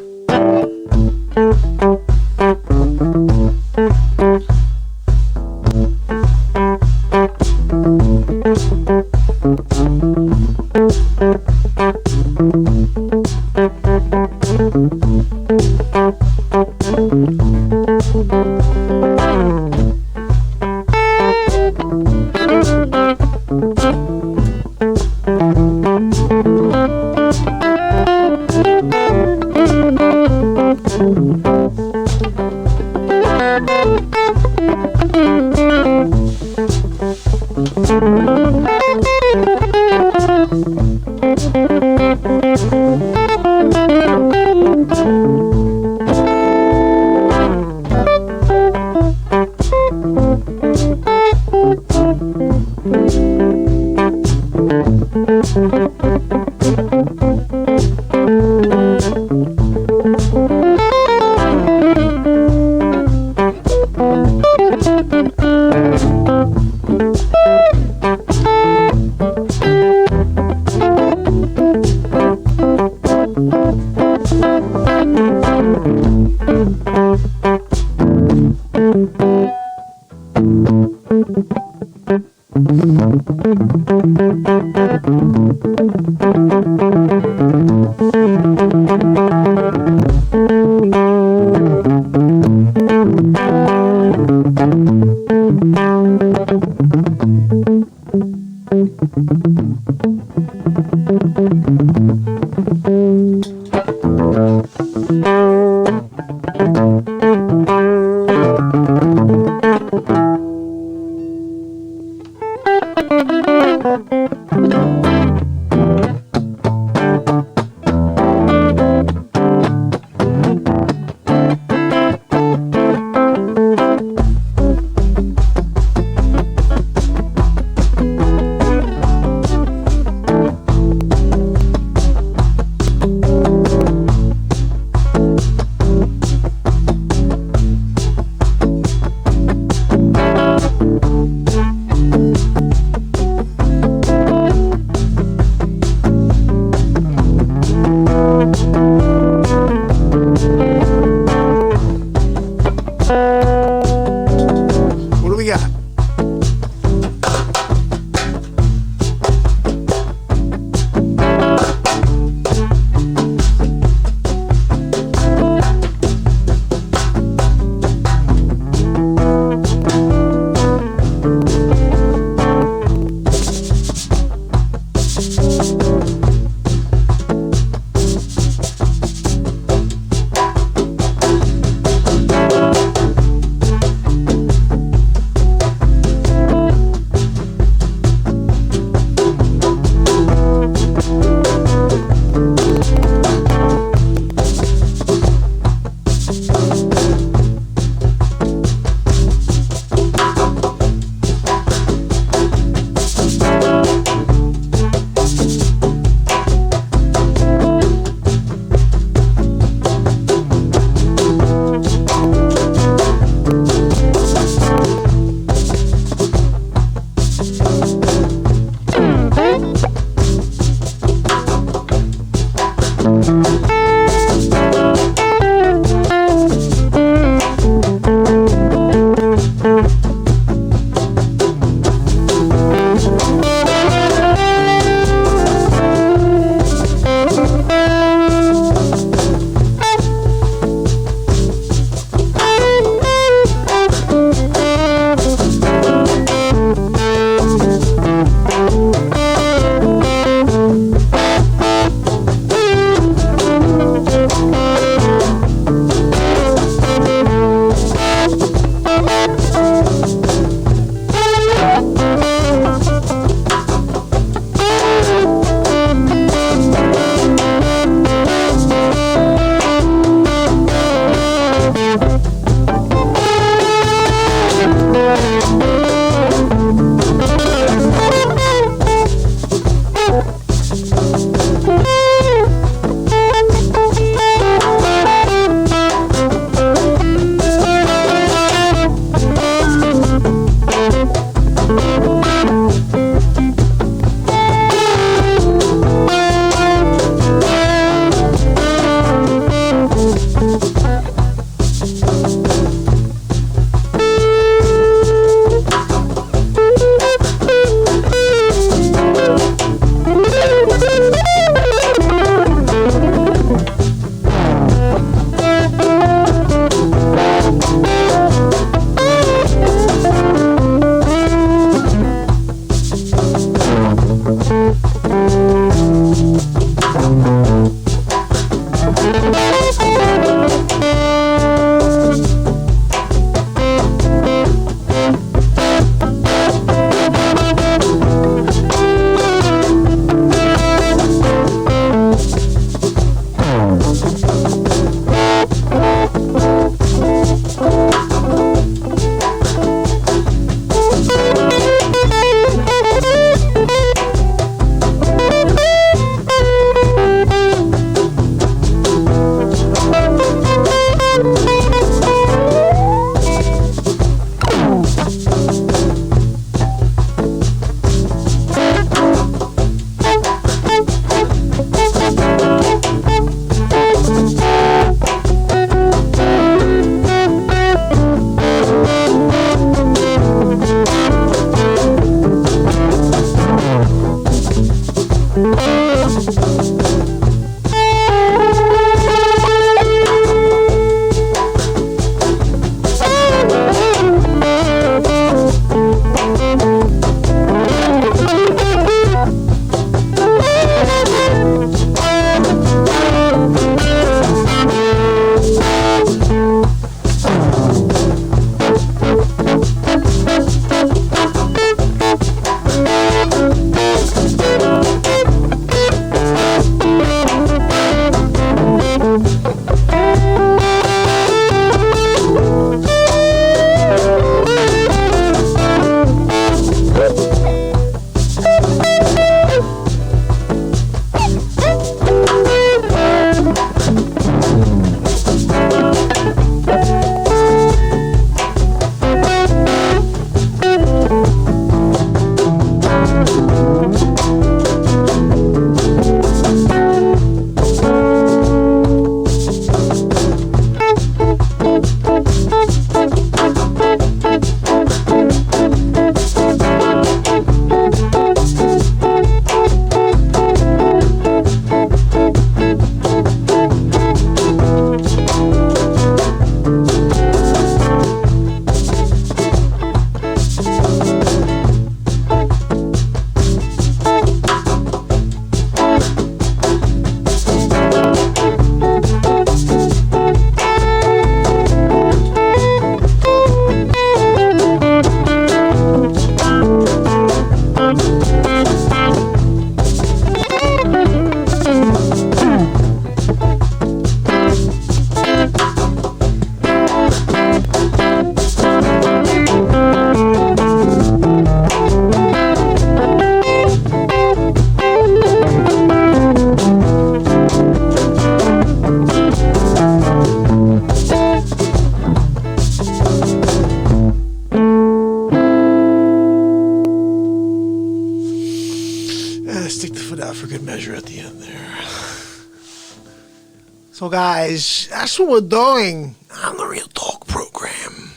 So guys, that's what we're doing on the Real Talk program.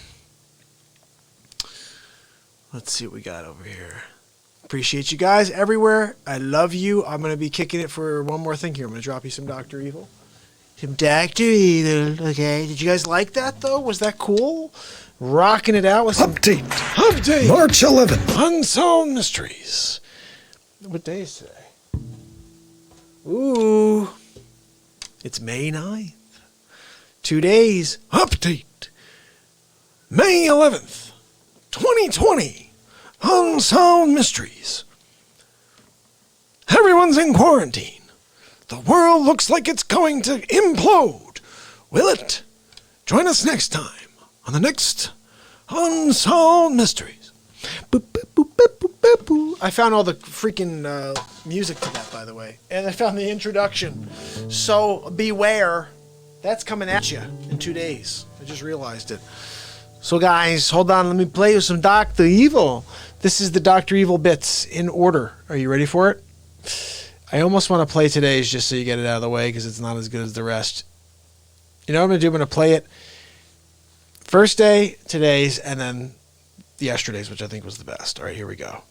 Let's see what we got over here. Appreciate you guys everywhere. I love you. I'm going to be kicking it for one more thing here. I'm going to drop you some Dr. Evil. Some Dr. Evil, okay? Did you guys like that, though? Was that cool? Rocking it out with some... Update! March 11th. Unsolved Mysteries. What day is today? Ooh. It's May 9th. 2 days. Update. May 11th, 2020. Unsolved Mysteries. Everyone's in quarantine. The world looks like it's going to implode. Will it? Join us next time on the next Unsolved Mysteries. Boop, boop, boop, boop, boop, boop, boop. I found all the freaking music to that, by the way. And I found the introduction. So beware. That's coming at you in 2 days. I just realized it. So guys, hold on. Let me play you some Dr. Evil. This is the Dr. Evil bits in order. Are you ready for it? I almost want to play today's just so you get it out of the way because it's not as good as the rest. You know what I'm going to do? I'm going to play it first day, today's, and then yesterday's, which I think was the best. All right, here we go.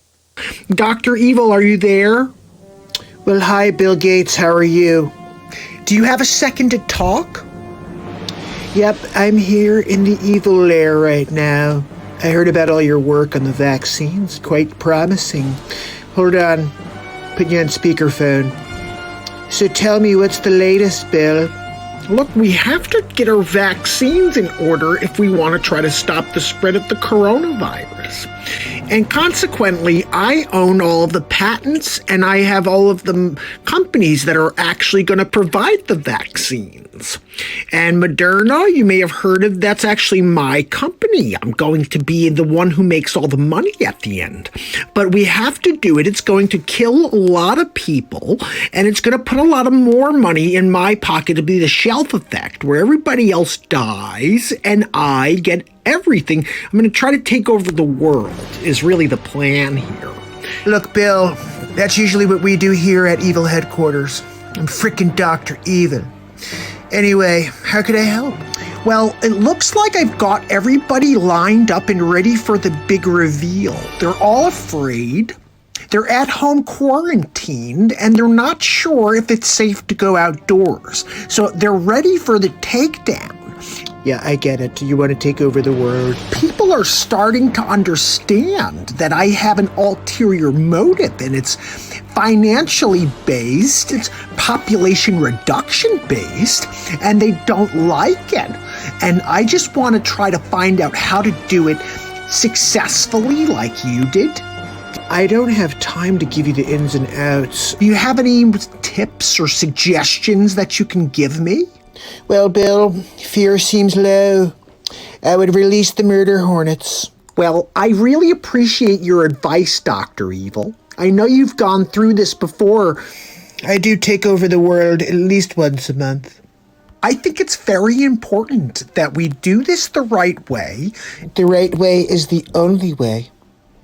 Dr. Evil, are you there? Well, hi, Bill Gates. How are you? Do you have a second to talk? Yep, I'm here in the evil lair right now. I heard about all your work on the vaccines. Quite promising. Hold on. Put you on speakerphone. So tell me, what's the latest, Bill? Look, we have to get our vaccines in order if we want to try to stop the spread of the coronavirus. And consequently, I own all of the patents and I have all of the companies that are actually going to provide the vaccines. And Moderna, you may have heard of, that's actually my company. I'm going to be the one who makes all the money at the end. But we have to do it. It's going to kill a lot of people and it's going to put a lot of more money in my pocket to be the shelf effect where everybody else dies and I get everything. I'm going to try to take over the world is really the plan here. Look, Bill, that's usually what we do here at Evil Headquarters. I'm frickin' Dr. Evil. Anyway, how could I help? Well, it looks like I've got everybody lined up and ready for the big reveal. They're all afraid. They're at home quarantined and they're not sure if it's safe to go outdoors. So they're ready for the takedown. Yeah, I get it. You want to take over the world. People are starting to understand that I have an ulterior motive, and it's financially based, it's population reduction based, and they don't like it. And I just want to try to find out how to do it successfully like you did. I don't have time to give you the ins and outs. Do you have any tips or suggestions that you can give me? Well, Bill, fear seems low. I would release the murder hornets. Well, I really appreciate your advice, Dr. Evil. I know you've gone through this before. I do take over the world at least once a month. I think it's very important that we do this the right way. The right way is the only way.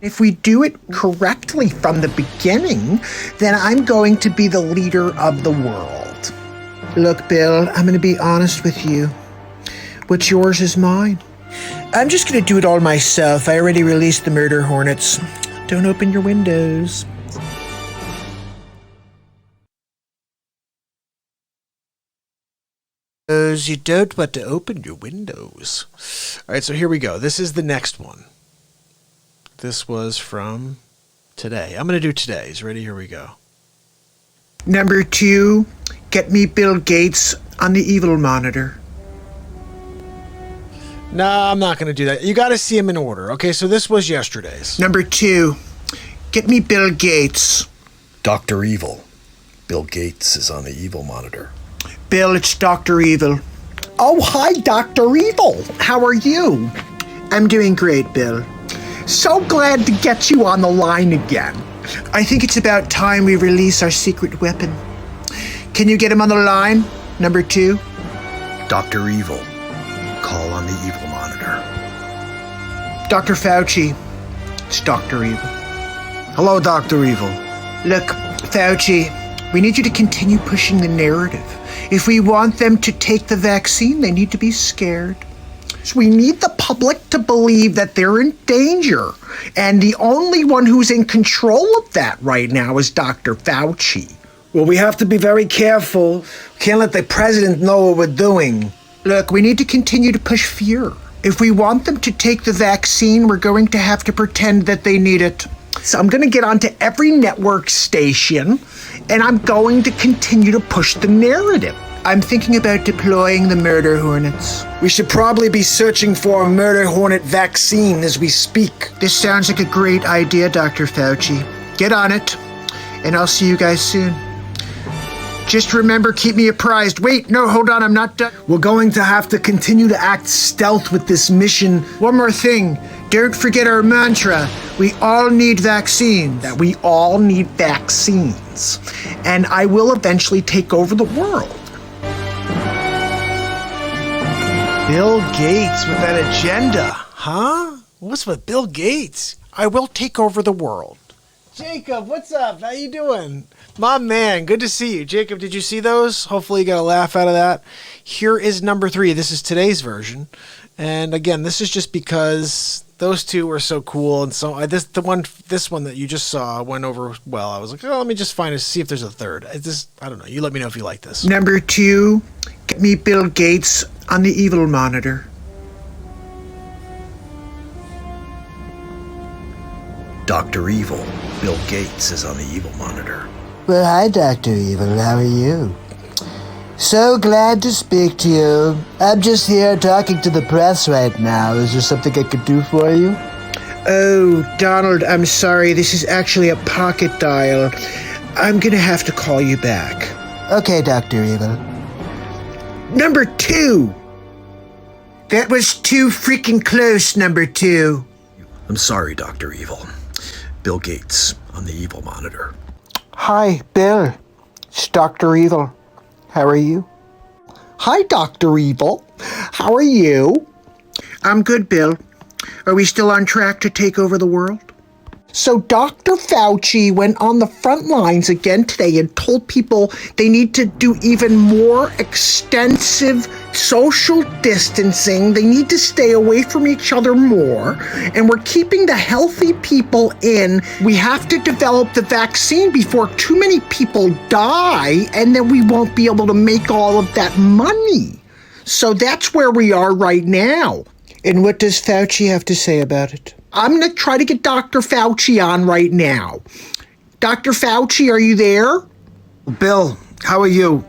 If we do it correctly from the beginning, then I'm going to be the leader of the world. Look, Bill, I'm going to be honest with you. What's yours is mine. I'm just going to do it all myself. I already released the murder hornets. Don't open your windows. You don't want to open your windows. All right, so here we go. This is the next one. This was from today. I'm going to do today's. Ready? Here we go. Number 2, get me Bill Gates on the evil monitor. No, I'm not going to do that. You got to see them in order. Okay, so this was yesterday's. Number 2, get me Bill Gates. Dr. Evil. Bill Gates is on the evil monitor. Bill, it's Dr. Evil. Oh, hi, Dr. Evil. How are you? I'm doing great, Bill. So glad to get you on the line again. I think it's about time we release our secret weapon. Can you get him on the line, number 2? Dr. Evil. Call on the evil monitor. Dr. Fauci, it's Dr. Evil. Hello, Dr. Evil. Look, Fauci, we need you to continue pushing the narrative. If we want them to take the vaccine, they need to be scared. So we need the public to believe that they're in danger. And the only one who's in control of that right now is Dr. Fauci. Well, we have to be very careful. We can't let the president know what we're doing. Look, we need to continue to push fear. If we want them to take the vaccine, we're going to have to pretend that they need it. So I'm going to get onto every network station, and I'm going to continue to push the narrative. I'm thinking about deploying the murder hornets. We should probably be searching for a murder hornet vaccine as we speak. This sounds like a great idea, Dr. Fauci. Get on it, and I'll see you guys soon. Just remember, keep me apprised. Wait, no, hold on, I'm not done. We're going to have to continue to act stealth with this mission. One more thing. Don't forget our mantra. We all need vaccines. That we all need vaccines. And I will eventually take over the world. Bill Gates with that agenda, huh? What's with Bill Gates? I will take over the world. Jacob, what's up? How you doing? My man, good to see you. Jacob, did you see those? Hopefully you got a laugh out of that. Here is number 3. This is today's version. And again, this is just because those two were so cool. And so this one that you just saw went over well. I was like, oh, let me just see if there's a third. I don't know. You let me know if you like this. Number 2, get me Bill Gates on the evil monitor. Dr. Evil. Bill Gates is on the evil monitor. Well, hi, Dr. Evil. How are you? So glad to speak to you. I'm just here talking to the press right now. Is there something I could do for you? Oh, Donald, I'm sorry. This is actually a pocket dial. I'm gonna have to call you back. Okay, Dr. Evil. Number 2! That was too freaking close, number 2. I'm sorry, Dr. Evil. Bill Gates on the evil monitor. Hi, Bill. It's Dr. Evil. How are you? Hi, Dr. Evil. How are you? I'm good, Bill. Are we still on track to take over the world? So Dr. Fauci went on the front lines again today and told people they need to do even more extensive social distancing. They need to stay away from each other more. And we're keeping the healthy people in. We have to develop the vaccine before too many people die, and then we won't be able to make all of that money. So that's where we are right now. And what does Fauci have to say about it? I'm going to try to get Dr. Fauci on right now. Dr. Fauci, are you there? Bill, how are you?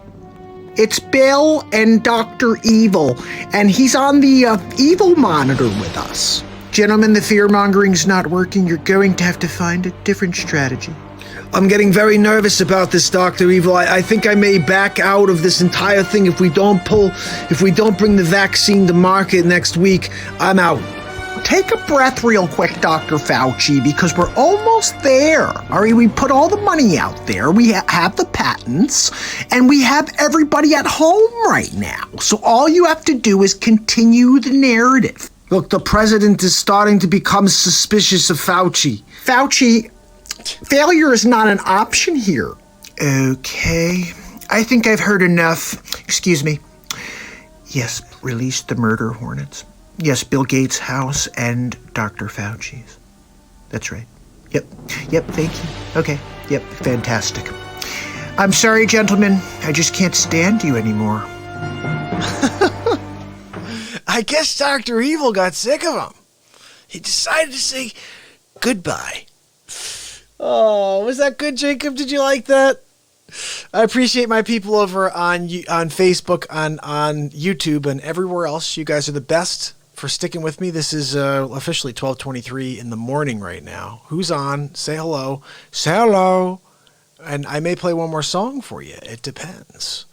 It's Bill and Dr. Evil, and he's on the Evil monitor with us. Gentlemen, the fear-mongering's not working. You're going to have to find a different strategy. I'm getting very nervous about this, Dr. Evil. I think I may back out of this entire thing if we don't bring the vaccine to market next week. I'm out. Take a breath real quick, Dr. Fauci, because we're almost there. All right, we put all the money out there. We have the patents, and we have everybody at home right now. So all you have to do is continue the narrative. Look, the president is starting to become suspicious of Fauci. Fauci, failure is not an option here. Okay, I think I've heard enough. Excuse me. Yes, release the murder hornets. Yes, Bill Gates' house and Dr. Fauci's. That's right. Yep, thank you. Okay, yep, fantastic. I'm sorry, gentlemen. I just can't stand you anymore. I guess Dr. Evil got sick of him. He decided to say goodbye. Oh, was that good, Jacob? Did you like that? I appreciate my people over on Facebook, on YouTube, and everywhere else. You guys are the best for sticking with me. This is officially 12:23 in the morning right now. Who's on? Say hello. Say hello. And I may play one more song for you. It depends.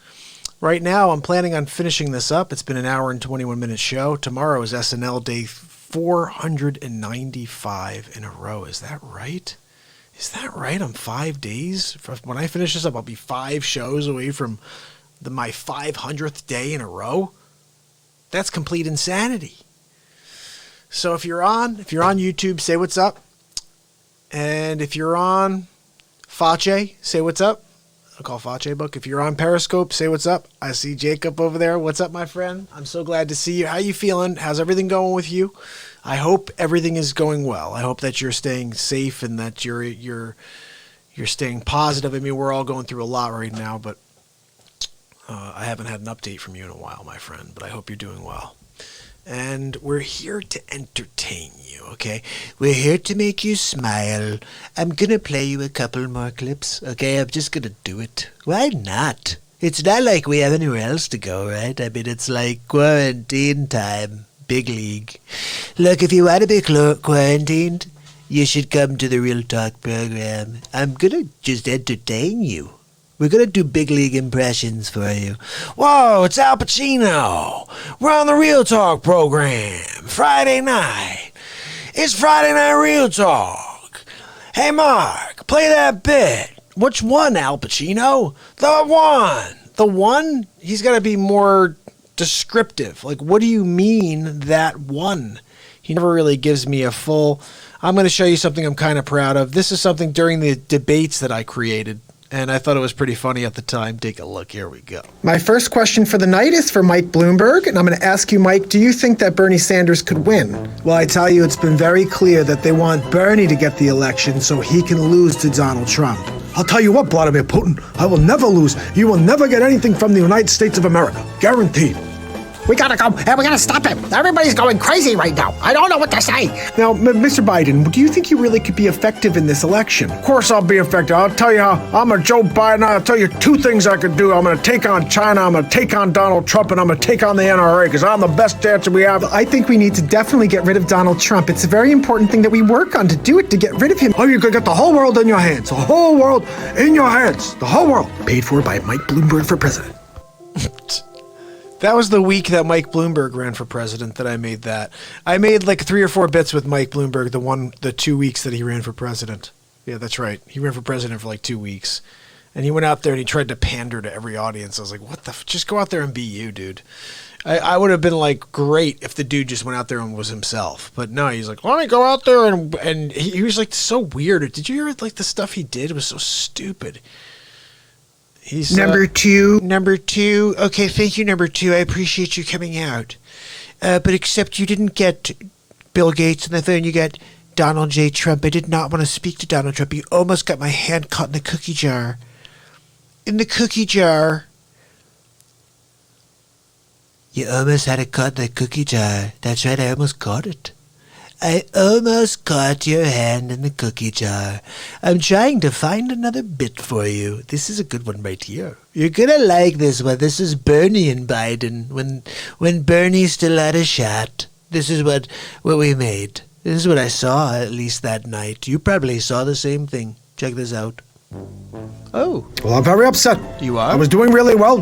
Right now, I'm planning on finishing this up. It's been an hour and 21-minute show. Tomorrow is SNL day 495 in a row. Is that right? Is that right? I'm 5 days. When I finish this up, I'll be 5 shows away from my 500th day in a row. That's complete insanity. So if you're on YouTube, say what's up. And if you're on Face, say what's up. I'll call Face Book. If you're on Periscope, say what's up. I see Jacob over there. What's up, my friend? I'm so glad to see you. How you feeling? How's everything going with you? I hope everything is going well. I hope that you're staying safe and that you're staying positive. I mean, we're all going through a lot right now, but I haven't had an update from you in a while, my friend. But I hope you're doing well. And we're here to entertain you, okay? We're here to make you smile. I'm going to play you a couple more clips, okay? I'm just going to do it. Why not? It's not like we have anywhere else to go, right? I mean, it's like quarantine time. Big league. Look, if you want to be quarantined, you should come to the Real Talk program. I'm going to just entertain you. We're going to do big league impressions for you. Whoa, it's Al Pacino. We're on the Real Talk program. Friday night. It's Friday Night Real Talk. Hey, Mark, play that bit. Which one, Al Pacino? The one. The one? He's got to be more descriptive. Like, what do you mean, that one? He never really gives me a full... I'm going to show you something I'm kind of proud of. This is something during the debates that I created. And I thought it was pretty funny at the time. Take a look. Here we go. My first question for the night is for Mike Bloomberg, and I'm going to ask you, Mike, do you think that Bernie Sanders could win? Well, I tell you, it's been very clear that they want Bernie to get the election so he can lose to Donald Trump. I'll tell you what, Vladimir Putin, I will never lose. You will never get anything from the United States of America. Guaranteed. We gotta go, and we gotta stop him. Everybody's going crazy right now. I don't know what to say. Now, Mr. Biden, do you think you really could be effective in this election? Of course I'll be effective. I'll tell you how. I'm a Joe Biden. I'll tell you 2 things I could do. I'm going to take on China. I'm going to take on Donald Trump, and I'm going to take on the NRA because I'm the best dancer we have. I think we need to definitely get rid of Donald Trump. It's a very important thing that we work on to do it, to get rid of him. Oh, you could get the whole world in your hands. The whole world in your hands. The whole world. Paid for by Mike Bloomberg for president. That was the week that Mike Bloomberg ran for president that I made that. I made like 3 or 4 bits with Mike Bloomberg the 2 weeks that he ran for president. Yeah, that's right. He ran for president for like 2 weeks. And he went out there and he tried to pander to every audience. I was like, what the just go out there and be you, dude. I would have been like, great if the dude just went out there and was himself. But no, he's like, let me go out there. And he was like so weird. Did you hear like the stuff he did was so stupid? He's Number two. Number two. Okay, thank you, number two. I appreciate you coming out. But except you didn't get Bill Gates on the phone, you got Donald J. Trump. I did not want to speak to Donald Trump. You almost got my hand caught in the cookie jar. In the cookie jar. You almost had it caught in the cookie jar. That's right, I almost caught it. I almost caught your hand in the cookie jar. I'm trying to find another bit for you. This is a good one right here. You're gonna like this one. This is Bernie and Biden. When Bernie still had a shot. This is what we made. This is what I saw, at least that night. You probably saw the same thing. Check this out. Oh. Well, I'm very upset. You are? I was doing really well.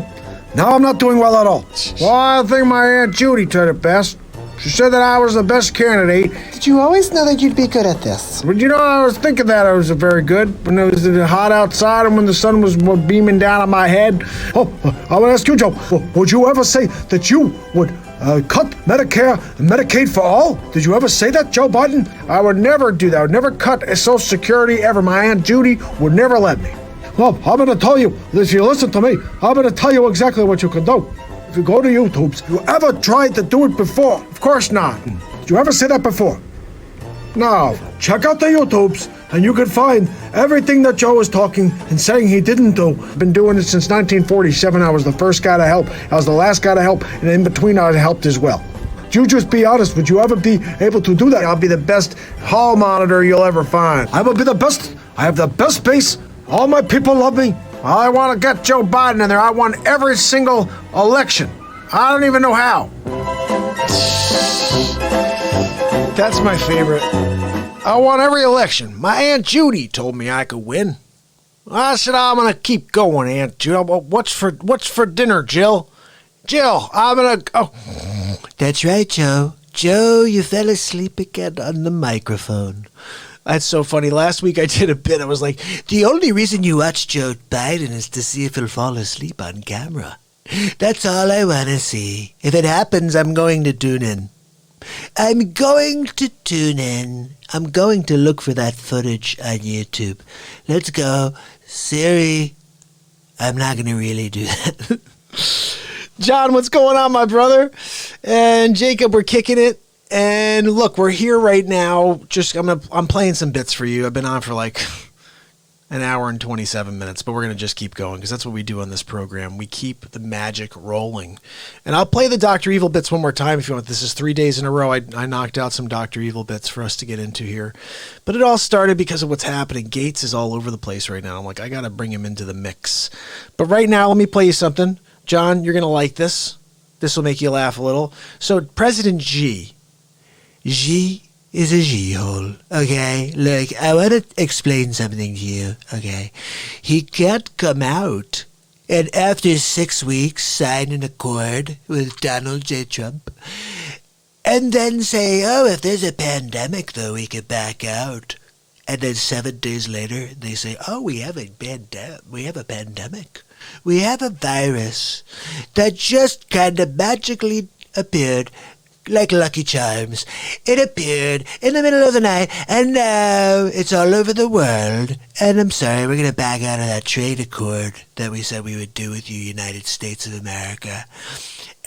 Now I'm not doing well at all. Well, I think my Aunt Judy did it best. She said that I was the best candidate. Did you always know that you'd be good at this? But you know, I was thinking that I was very good when it was hot outside and when the sun was beaming down on my head. Oh, I want to ask you, Joe, would you ever say that you would cut Medicare and Medicaid for all? Did you ever say that, Joe Biden? I would never do that. I would never cut Social Security ever. My Aunt Judy would never let me. Well, I'm going to tell you, if you listen to me, I'm going to tell you exactly what you can do. If you go to YouTube's, you ever tried to do it before? Of course not. Did you ever say that before? No. Check out the YouTubes, and you can find everything that Joe is talking and saying he didn't do. I've been doing it since 1947. I was the first guy to help. I was the last guy to help, and in between I helped as well. You just be honest. Would you ever be able to do that? I'll be the best hall monitor you'll ever find. I will be the best. I have the best base. All my people love me. I want to get Joe Biden in there. I won every single election. I don't even know how. That's my favorite. I won every election. My Aunt Judy told me I could win. I said, I'm going to keep going, Aunt Judy. What's for dinner, Jill? Jill, I'm going to... Oh. That's right, Joe. Joe, you fell asleep again on the microphone. That's so funny. Last week I did a bit. I was like, the only reason you watch Joe Biden is to see if he'll fall asleep on camera. That's all I want to see. If it happens, I'm going to tune in. I'm going to tune in. I'm going to look for that footage on YouTube. Let's go. Siri. I'm not going to really do that. John, what's going on, my brother? And Jacob, we're kicking it. And look, we're here right now. I'm playing some bits for you. I've been on for like an hour and 27 minutes, but we're going to just keep going because that's what we do on this program. We keep the magic rolling. And I'll play the Dr. Evil bits one more time if you want. This is 3 days in a row. I knocked out some Dr. Evil bits for us to get into here. But it all started because of what's happening. Gates is all over the place right now. I'm like, I got to bring him into the mix. But right now, let me play you something. John, you're going to like this. This will make you laugh a little. So President Xi is a G-hole, okay? Look, I want to explain something to you, okay? He can't come out and after 6 weeks sign an accord with Donald J. Trump and then say, oh, if there's a pandemic, though, we could back out. And then 7 days later, they say, oh, we have a pandemic. We have a virus that just kind of magically appeared like Lucky Charms. It appeared in the middle of the night, and now it's all over the world. And I'm sorry, we're going to back out of that trade accord that we said we would do with you, United States of America.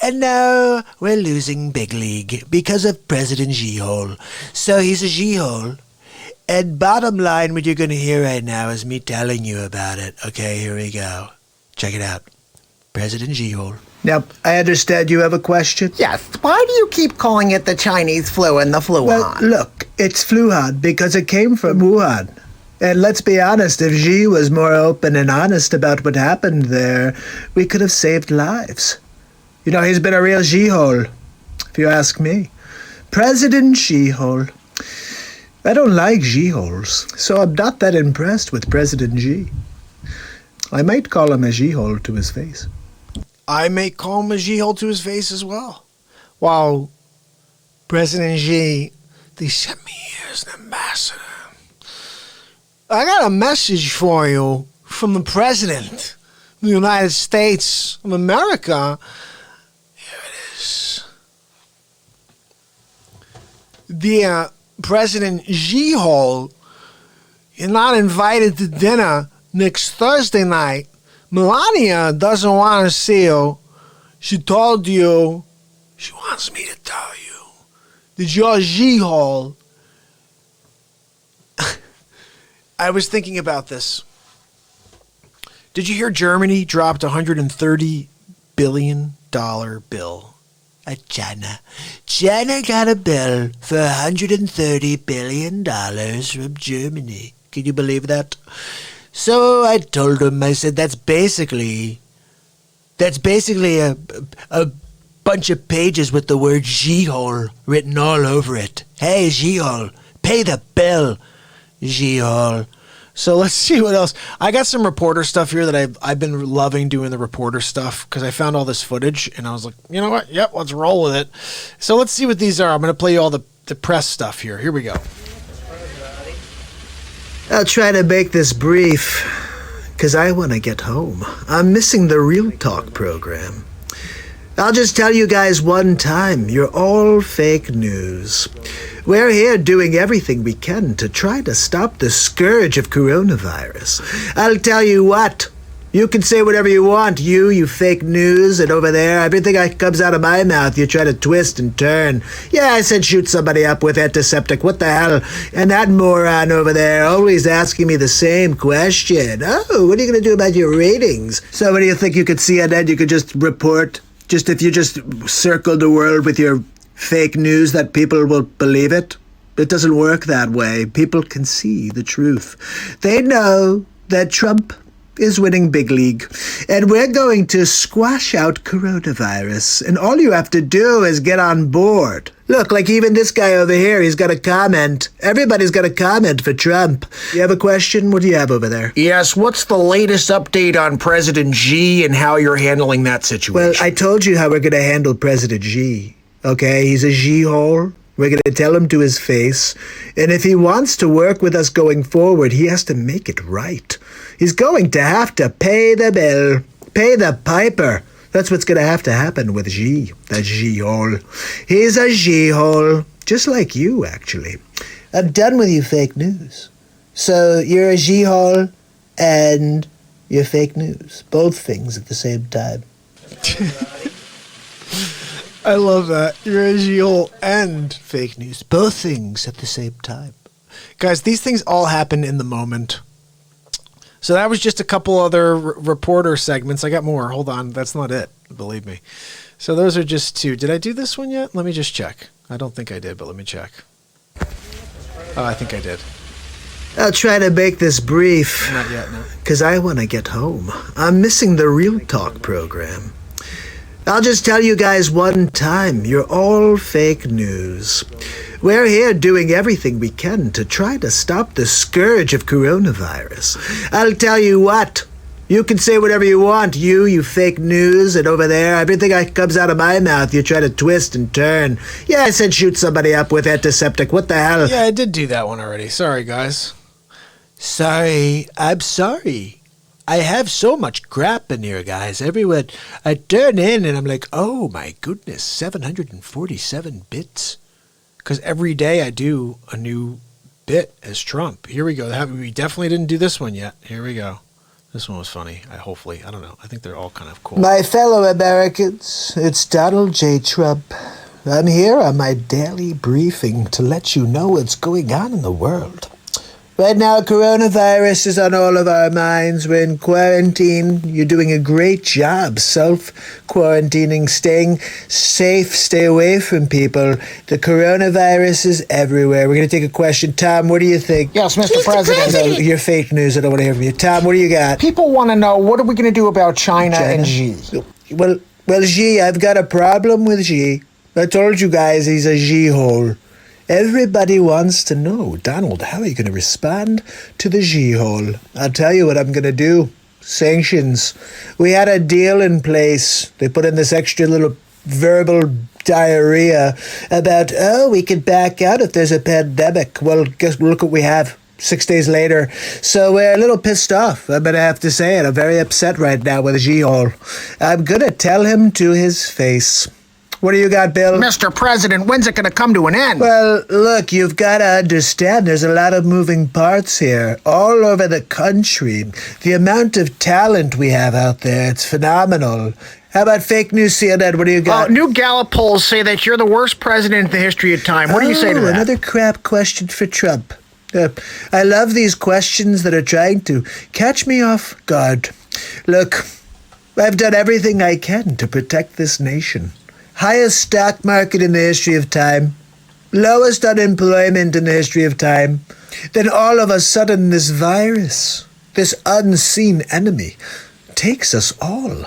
And now we're losing big league because of President G-hole. So he's a G-hole. And bottom line, what you're going to hear right now is me telling you about it. Okay, here we go. Check it out. President G-hole. Now, I understand you have a question? Yes. Why do you keep calling it the Chinese flu and the Fluhan? Well, look, it's Fluhan because it came from Wuhan. And let's be honest, if Xi was more open and honest about what happened there, we could have saved lives. You know, he's been a real Xi-hole, if you ask me. President Xi-hole. I don't like Xi-holes, so I'm not that impressed with President Xi. I might call him a Xi-hole to his face. I may call him a G-hole to his face as well. Wow, President Xi, they sent me here as an ambassador. I got a message for you from the President of the United States of America. Here it is. the President Xi Hall, you're not invited to dinner next Thursday night. Melania doesn't want to see you. She told you, she wants me to tell you that your Xi Hall. I was thinking about this. Did you hear Germany dropped $130 billion bill at China? China got a bill for $130 billion from Germany. Can you believe that? So I told him, I said, that's basically a bunch of pages with the word Xi-hole written all over it. Hey, Xi-hole, pay the bill, Xi-hole. So let's see what else. I got some reporter stuff here that I've been loving doing the reporter stuff because I found all this footage and I was like, you know what? Yep, let's roll with it. So let's see what these are. I'm going to play you all the press stuff here. Here we go. I'll try to make this brief, because I want to get home. I'm missing the Real Talk program. I'll just tell you guys one time, you're all fake news. We're here doing everything we can to try to stop the scourge of coronavirus. I'll tell you what. You can say whatever you want, you fake news, and over there, everything that comes out of my mouth, you try to twist and turn. Yeah, I said shoot somebody up with antiseptic, what the hell? And that moron over there always asking me the same question. Oh, what are you going to do about your ratings? So what do you think you could see on that? You could just report, just if you just circle the world with your fake news that people will believe it? It doesn't work that way. People can see the truth. They know that Trump is winning big league, and we're going to squash out coronavirus, and all you have to do is get on board. Look, like even this guy over here, he's got a comment. Everybody's got a comment for Trump. You have a question? What do you have over there? Yes, what's the latest update on President Xi and how you're handling that situation? Well, I told you how we're going to handle President Xi. Okay, he's a Xi-hole. We're going to tell him to his face, and if he wants to work with us going forward, he has to make it right. He's going to have to pay the bill, pay the piper. That's what's going to have to happen with Xi, that Xi-hole. He's a Xi-hole, just like you, actually. I'm done with you fake news. So you're a Xi-hole and you're fake news. Both things at the same time. I love that. You're a Xi-hole and fake news. Both things at the same time. Guys, these things all happen in the moment. So that was just a couple other reporter segments. I got more. Hold on. That's not it. Believe me. So those are just two. Did I do this one yet? Let me just check. I don't think I did, but let me check. Oh, I think I did. I'll try to make this brief. Not yet, no. Because I want to get home. I'm missing the Real Talk program. I'll just tell you guys one time, you're all fake news. We're here doing everything we can to try to stop the scourge of coronavirus. I'll tell you what. You can say whatever you want, you fake news, and over there, everything that comes out of my mouth, you try to twist and turn. Yeah, I said shoot somebody up with antiseptic, what the hell? Yeah, I did do that one already. Sorry, guys. Sorry. I'm sorry. I have so much crap in here, guys. Everywhere I turn in and I'm like, oh my goodness, 747 bits. Because every day I do a new bit as Trump. Here we go. We definitely didn't do this one yet. Here we go. This one was funny. I don't know. I think they're all kind of cool. My fellow Americans, it's Donald J. Trump. I'm here on my daily briefing to let you know what's going on in the world. Right now, coronavirus is on all of our minds. We're in quarantine. You're doing a great job self-quarantining, staying safe, stay away from people. The coronavirus is everywhere. We're going to take a question. Tom, what do you think? Yes, Mr. President. No, you're fake news. I don't want to hear from you. Tom, what do you got? People want to know, what are we going to do about China and Xi? Well, Xi, I've got a problem with Xi. I told you guys he's a Xi-hole. Everybody wants to know, Donald, how are you going to respond to the Xi-hole? I'll tell you what I'm going to do. Sanctions. We had a deal in place. They put in this extra little verbal diarrhea about, we could back out if there's a pandemic. Well, look what we have 6 days later. So we're a little pissed off. I'm going to have to say it. I'm very upset right now with Xi-hole. I'm going to tell him to his face. What do you got, Bill? Mr. President, when's it gonna come to an end? Well, look, you've got to understand there's a lot of moving parts here all over the country. The amount of talent we have out there, it's phenomenal. How about fake news, CNN? What do you got? New Gallup polls say that you're the worst president in the history of time. What do you say to that? Another crap question for Trump. I love these questions that are trying to catch me off guard. Look, I've done everything I can to protect this nation. Highest stock market in the history of time. Lowest unemployment in the history of time. Then all of a sudden this virus, this unseen enemy, takes us all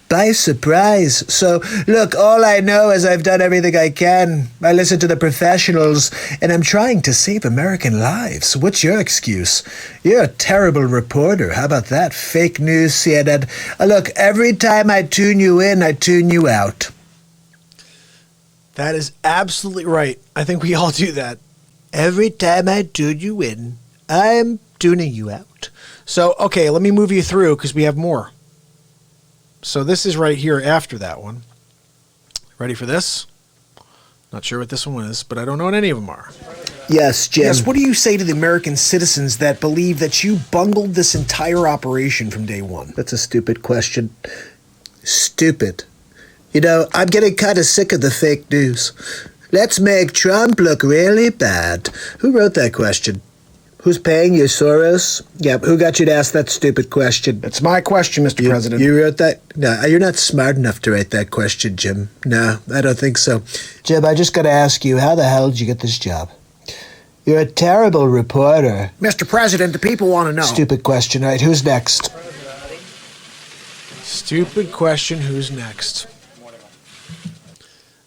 by surprise. So, look, all I know is I've done everything I can. I listen to the professionals, and I'm trying to save American lives. What's your excuse? You're a terrible reporter. How about that? Fake news, CNN. Look, every time I tune you in, I tune you out. That is absolutely right. I think we all do that. Every time I tune you in, I'm tuning you out. So, okay, let me move you through because we have more. So this is right here after that one. Ready for this? Not sure what this one is, but I don't know what any of them are. Yes, Jim. Yes, what do you say to the American citizens that believe that you bungled this entire operation from day one? That's a stupid question. Stupid. You know, I'm getting kind of sick of the fake news. Let's make Trump look really bad. Who wrote that question? Who's paying you, Soros? Yeah, who got you to ask that stupid question? That's my question, Mr. President. You wrote that? No, you're not smart enough to write that question, Jim. No, I don't think so. Jim, I just got to ask you, how the hell did you get this job? You're a terrible reporter. Mr. President, the people want to know. Stupid question. All right, who's next? Stupid question, who's next?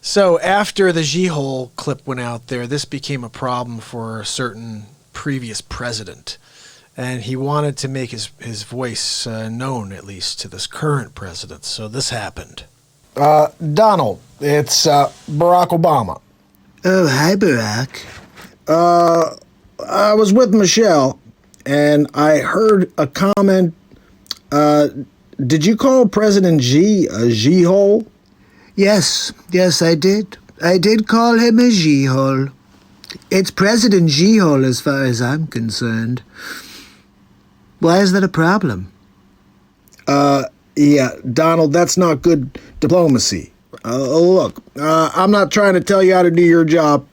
So after the G-hole clip went out there, this became a problem for a certain previous president. And he wanted to make his voice known, at least, to this current president. So this happened. Donald, it's Barack Obama. Oh, hi, Barack. I was with Michelle, and I heard a comment. Did you call President Xi a G-hole? Yes, I did. I did call him a G-hole. It's President G-hole as far as I'm concerned. Why is that a problem? Yeah, Donald, that's not good diplomacy. Look, I'm not trying to tell you how to do your job.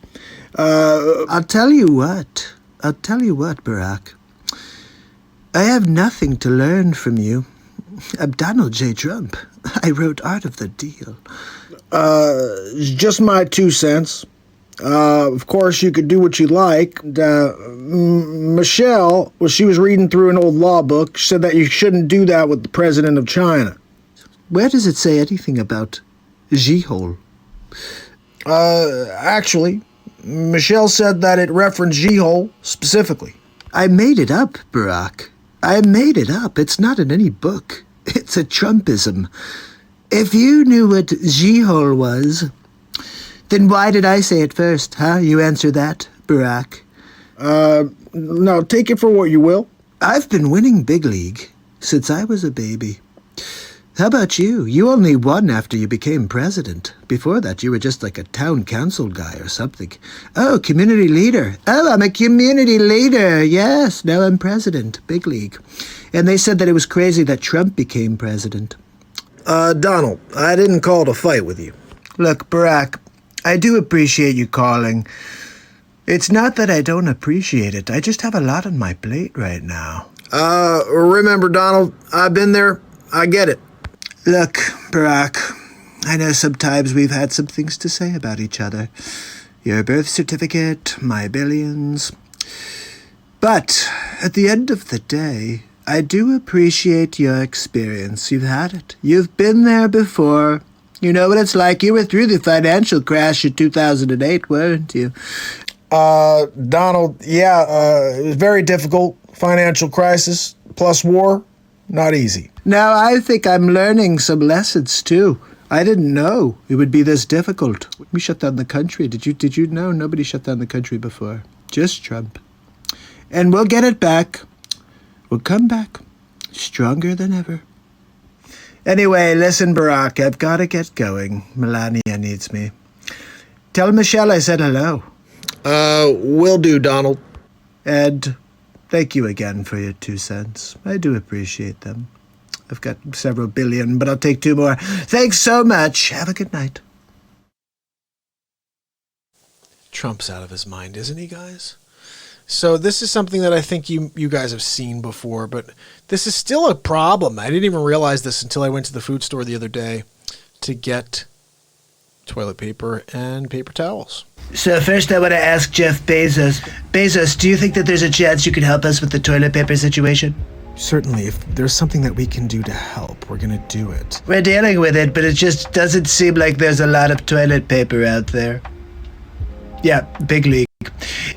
I'll tell you what, Barack. I have nothing to learn from you. I'm Donald J. Trump. I wrote Art of the Deal. Just my 2 cents. Of course, you could do what you like. Michelle, well, she was reading through an old law book, said that you shouldn't do that with the president of China. Where does it say anything about G-hole? Actually, Michelle said that it referenced G-hole specifically. I made it up, Barack. I made it up. It's not in any book. It's a Trumpism. If you knew what G-hole was, then why did I say it first, huh? You answer that, Barack. No, take it for what you will. I've been winning Big League since I was a baby. How about you? You only won after you became president. Before that, you were just like a town council guy or something. Oh, community leader. Oh, I'm a community leader. Yes, now I'm president. Big League. And they said that it was crazy that Trump became president. Donald, I didn't call to fight with you. Look, Barack, I do appreciate you calling. It's not that I don't appreciate it. I just have a lot on my plate right now. Remember, Donald, I've been there. I get it. Look, Barack, I know sometimes we've had some things to say about each other. Your birth certificate, my billions. But at the end of the day, I do appreciate your experience. You've had it. You've been there before. You know what it's like. You were through the financial crash in 2008, weren't you? Donald, yeah, it was very difficult. Financial crisis plus war, not easy. Now I think I'm learning some lessons too. I didn't know it would be this difficult. We shut down the country. Did you know nobody shut down the country before? Just Trump. And we'll get it back. We'll come back stronger than ever. Anyway, listen, Barack, I've got to get going. Melania needs me. Tell Michelle I said hello. Will do, Donald. And thank you again for your 2 cents. I do appreciate them. I've got several billion, but I'll take 2 more. Thanks so much. Have a good night. Trump's out of his mind, isn't he, guys? So this is something that I think you guys have seen before, but this is still a problem. I didn't even realize this until I went to the food store the other day to get toilet paper and paper towels. So first I want to ask Jeff Bezos. Bezos, do you think that there's a chance you could help us with the toilet paper situation? Certainly, if there's something that we can do to help, we're going to do it. We're dealing with it, but it just doesn't seem like there's a lot of toilet paper out there. Yeah, big league.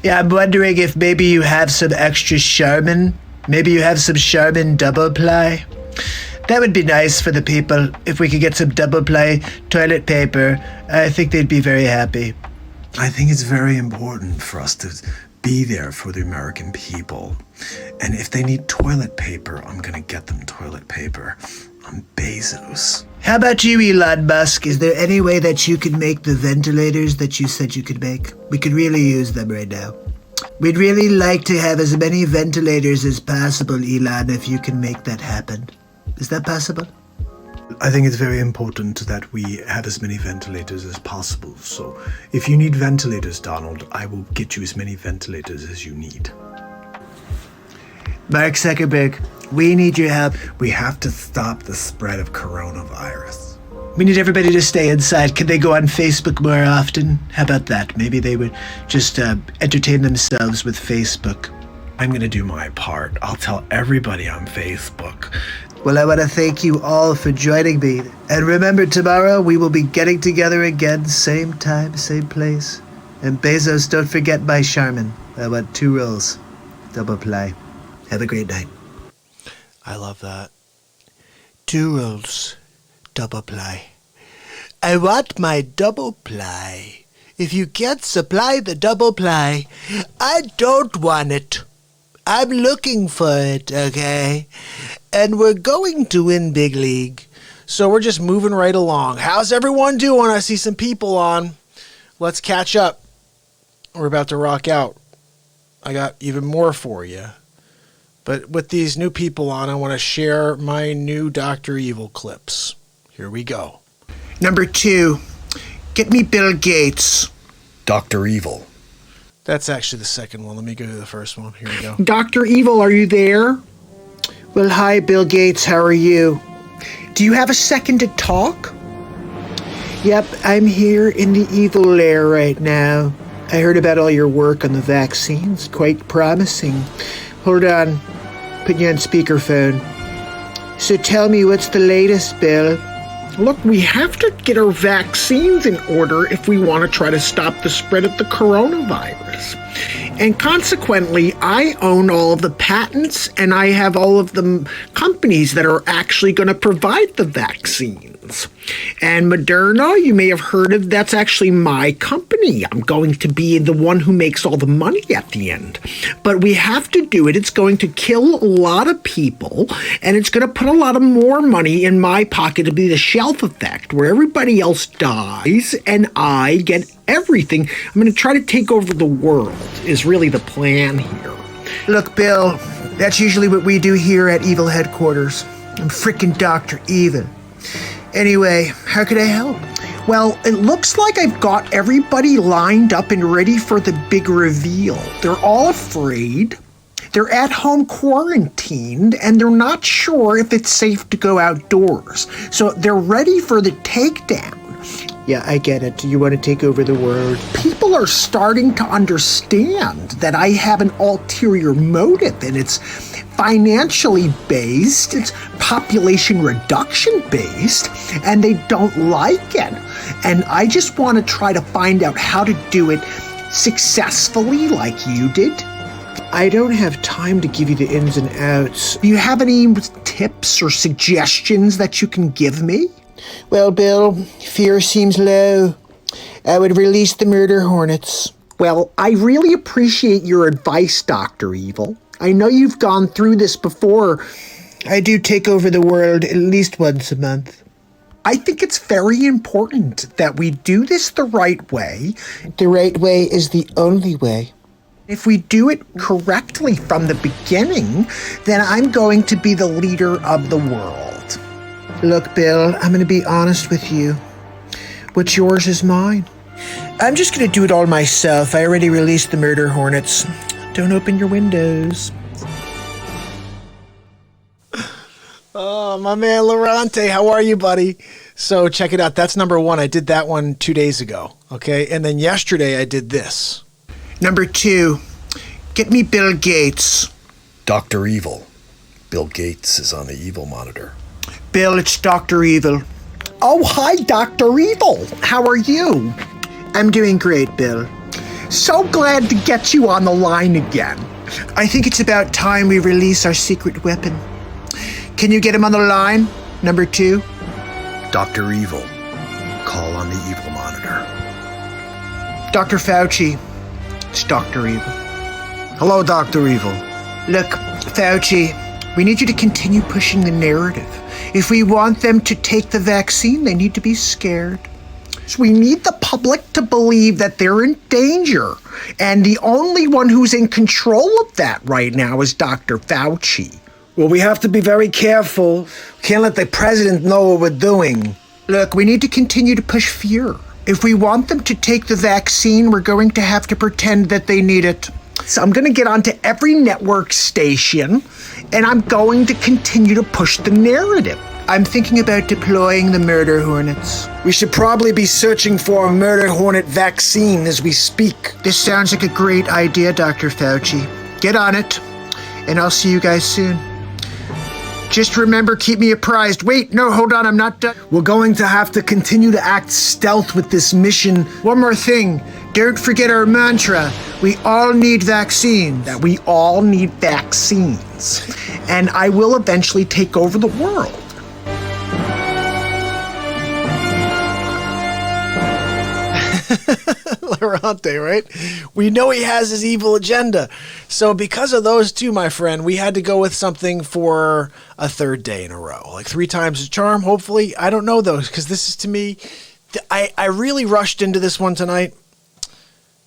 Yeah, I'm wondering if maybe you have some extra Charmin. Maybe you have some Charmin double ply. That would be nice for the people. If we could get some double ply toilet paper, I think they'd be very happy. I think it's very important for us to be there for the American people. And if they need toilet paper, I'm going to get them toilet paper. I'm Bezos. How about you, Elon Musk? Is there any way that you could make the ventilators that you said you could make? We could really use them right now. We'd really like to have as many ventilators as possible, Elon, if you can make that happen. Is that possible? I think it's very important that we have as many ventilators as possible. So if you need ventilators, Donald, I will get you as many ventilators as you need. Mark Zuckerberg, we need your help. We have to stop the spread of coronavirus. We need everybody to stay inside. Can they go on Facebook more often? How about that? Maybe they would just entertain themselves with Facebook. I'm going to do my part. I'll tell everybody on Facebook. Well, I want to thank you all for joining me. And remember, tomorrow we will be getting together again, same time, same place. And Bezos, don't forget my Charmin. I want 2 rolls. Double ply. Have a great night. I love that. 2 rolls. Double ply. I want my double ply. If you can't supply the double ply, I don't want it. I'm looking for it, okay? And we're going to win Big League. So we're just moving right along. How's everyone doing? I see some people on. Let's catch up. We're about to rock out. I got even more for you. But with these new people on, I want to share my new Dr. Evil clips. Here we go. Number 2, get me Bill Gates. Dr. Evil. That's actually the second one. Let me go to the first one. Here we go. Dr. Evil, are you there? Well, hi, Bill Gates. How are you? Do you have a second to talk? Yep, I'm here in the evil lair right now. I heard about all your work on the vaccines. Quite promising. Hold on. Put you on speakerphone. So tell me, what's the latest, Bill? Look, we have to get our vaccines in order if we want to try to stop the spread of the coronavirus. And consequently, I own all of the patents and I have all of the companies that are actually going to provide the vaccines. And Moderna, you may have heard of, that's actually my company. I'm going to be the one who makes all the money at the end. But we have to do it. It's going to kill a lot of people, and it's going to put a lot of more money in my pocket to be the shelf effect, where everybody else dies and I get everything. I'm going to try to take over the world, is really the plan here. Look, Bill, that's usually what we do here at Evil Headquarters. I'm frickin' Dr. Evil. Anyway, how could I help? Well, it looks like I've got everybody lined up and ready for the big reveal. They're all afraid. They're at home quarantined, and they're not sure if it's safe to go outdoors. So they're ready for the takedown. Yeah, I get it. You want to take over the world. People are starting to understand that I have an ulterior motive, and it's financially based, it's population reduction based, and they don't like it. And I just want to try to find out how to do it successfully like you did. I don't have time to give you the ins and outs. Do you have any tips or suggestions that you can give me? Well, Bill, fear seems low. I would release the murder hornets. Well, I really appreciate your advice, Dr. Evil. I know you've gone through this before. I do take over the world at least once a month. I think it's very important that we do this the right way. The right way is the only way. If we do it correctly from the beginning, then I'm going to be the leader of the world. Look, Bill, I'm going to be honest with you. What's yours is mine. I'm just going to do it all myself. I already released the murder hornets. Don't open your windows. Oh, my man Lorante, how are you, buddy? So check it out. That's number one. I did that one 2 days ago. Okay. And then yesterday I did this. Number 2, get me Bill Gates. Dr. Evil. Bill Gates is on the evil monitor. Bill, it's Dr. Evil. Oh, hi, Dr. Evil. How are you? I'm doing great, Bill. So glad to get you on the line again. I think it's about time we release our secret weapon. Can you get him on the line? Number 2? Dr. Evil. Call on the evil monitor. Dr. Fauci. It's Dr. Evil. Hello, Dr. Evil. Look, Fauci, we need you to continue pushing the narrative. If we want them to take the vaccine, they need to be scared. So we need the public to believe that they're in danger. And the only one who's in control of that right now is Dr. Fauci. Well, we have to be very careful. We can't let the president know what we're doing. Look, we need to continue to push fear. If we want them to take the vaccine, we're going to have to pretend that they need it. So I'm going to get onto every network station, and I'm going to continue to push the narrative. I'm thinking about deploying the murder hornets. We should probably be searching for a murder hornet vaccine as we speak. This sounds like a great idea, Dr. Fauci. Get on it, and I'll see you guys soon. Just remember, keep me apprised. Wait, no, hold on, I'm not done. We're going to have to continue to act stealth with this mission. One more thing. Don't forget our mantra. We all need vaccines. That we all need vaccines. And I will eventually take over the world. Lorante, right? We know he has his evil agenda. So because of those two, my friend, we had to go with something for a third day in a row. Like 3 times the charm, hopefully. I don't know those, because this is, to me, I really rushed into this one tonight.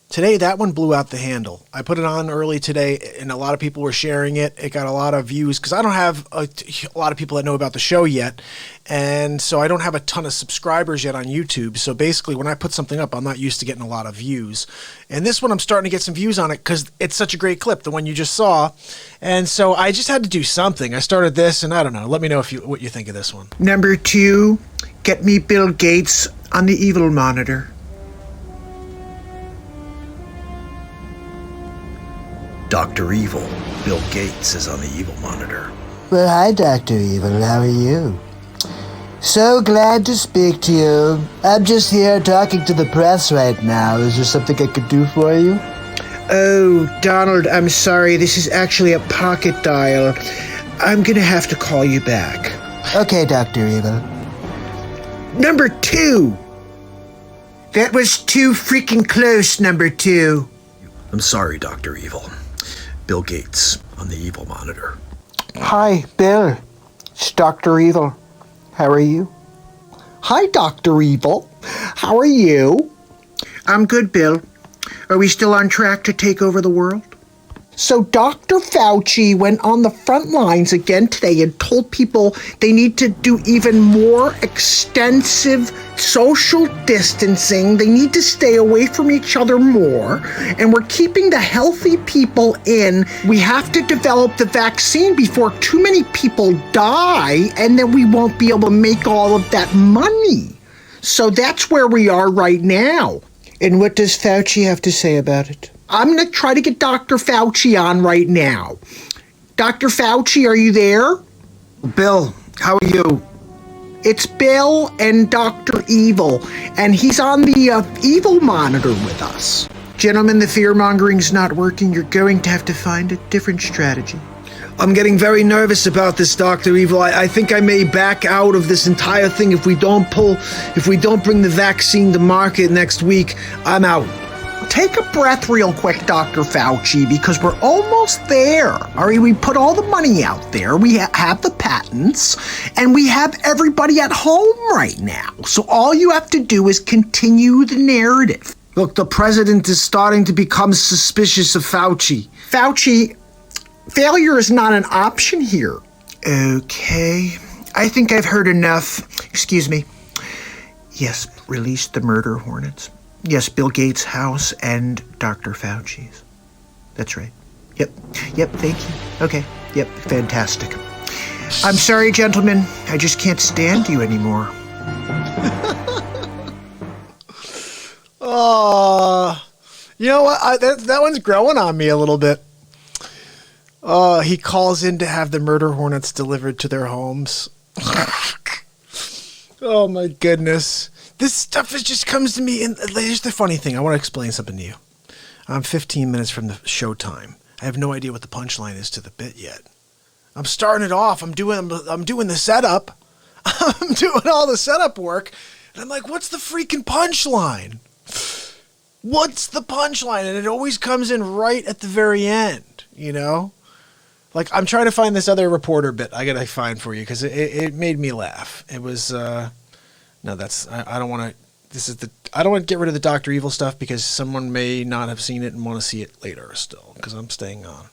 Today, that one blew out the handle. I put it on early today, and a lot of people were sharing it. It got a lot of views, because I don't have a lot of people that know about the show yet, and so I don't have a ton of subscribers yet on YouTube. So basically, when I put something up, I'm not used to getting a lot of views. And this one, I'm starting to get some views on it, because it's such a great clip, the one you just saw. And so I just had to do something. I started this, and I don't know. Let me know what you think of this one. Number 2, get me Bill Gates on the evil monitor. Dr. Evil. Bill Gates is on the evil monitor. Well, hi, Dr. Evil. How are you? So glad to speak to you. I'm just here talking to the press right now. Is there something I could do for you? Oh, Donald, I'm sorry. This is actually a pocket dial. I'm going to have to call you back. Okay, Dr. Evil. Number 2. That was too freaking close, number 2. I'm sorry, Dr. Evil. Bill Gates on the evil monitor. Hi, Bill. It's Dr. Evil. How are you? Hi, Dr. Evil. How are you? I'm good, Bill. Are we still on track to take over the world? So Dr. Fauci went on the front lines again today and told people they need to do even more extensive social distancing. They need to stay away from each other more. And we're keeping the healthy people in. We have to develop the vaccine before too many people die, and then we won't be able to make all of that money. So that's where we are right now. And what does Fauci have to say about it? I'm going to try to get Dr. Fauci on right now. Dr. Fauci, are you there? Bill, how are you? It's Bill and Dr. Evil, and he's on the evil monitor with us. Gentlemen, the fear-mongering's not working. You're going to have to find a different strategy. I'm getting very nervous about this, Dr. Evil. I think I may back out of this entire thing if we don't bring the vaccine to market next week. I'm out. take a breath real quick, Dr. Fauci, because we're almost there. All right, we put all the money out there. We have the patents, and we have everybody at home right now. So all you have to do is continue the narrative. Look, the president is starting to become suspicious of Fauci. Fauci, failure is not an option here. Okay, I think I've heard enough. Excuse me. Yes, release the murder hornets. Yes, Bill Gates' house and Dr. Fauci's. That's right. Yep, thank you. Okay, yep, fantastic. I'm sorry, gentlemen. I just can't stand you anymore. You know what? That one's growing on me a little bit. He calls in to have the murder hornets delivered to their homes. Oh my goodness. This stuff just comes to me. And here's the funny thing. I want to explain something to you. I'm 15 minutes from the show time. I have no idea what the punchline is to the bit yet. I'm starting it off. I'm doing the setup. I'm doing all the setup work. And I'm like, what's the freaking punchline? What's the punchline? And it always comes in right at the very end, you know? Like, I'm trying to find this other reporter bit I gotta find for you because it made me laugh. It was, I don't want to get rid of the Dr. Evil stuff because someone may not have seen it and want to see it later still because I'm staying on.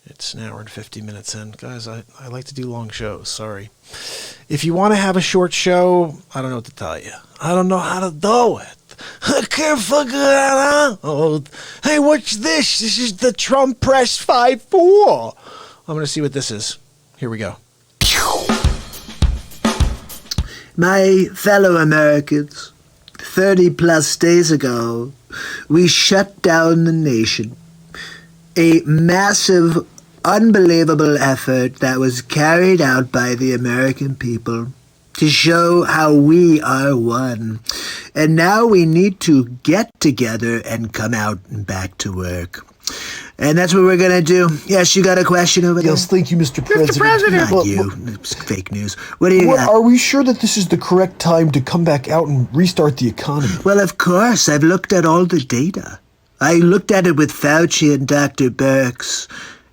It's an hour and 50 minutes in. Guys, I like to do long shows. Sorry. If you want to have a short show, I don't know what to tell you. I don't know how to do it. I can't figure it out. Hey, what's this? This is the Trump Press 5-4. I'm going to see what this is. Here we go. My fellow Americans, 30 plus days ago, we shut down the nation. A massive, unbelievable effort that was carried out by the American people to show how we are one. And now we need to get together and come out and back to work. And that's what we're going to do. Yes, you got a question over there? Yes, thank you, Mr. President. Mr. President! Not you. It's fake news. What do you got? Are we sure that this is the correct time to come back out and restart the economy? Well, of course. I've looked at all the data. I looked at it with Fauci and Dr. Birx,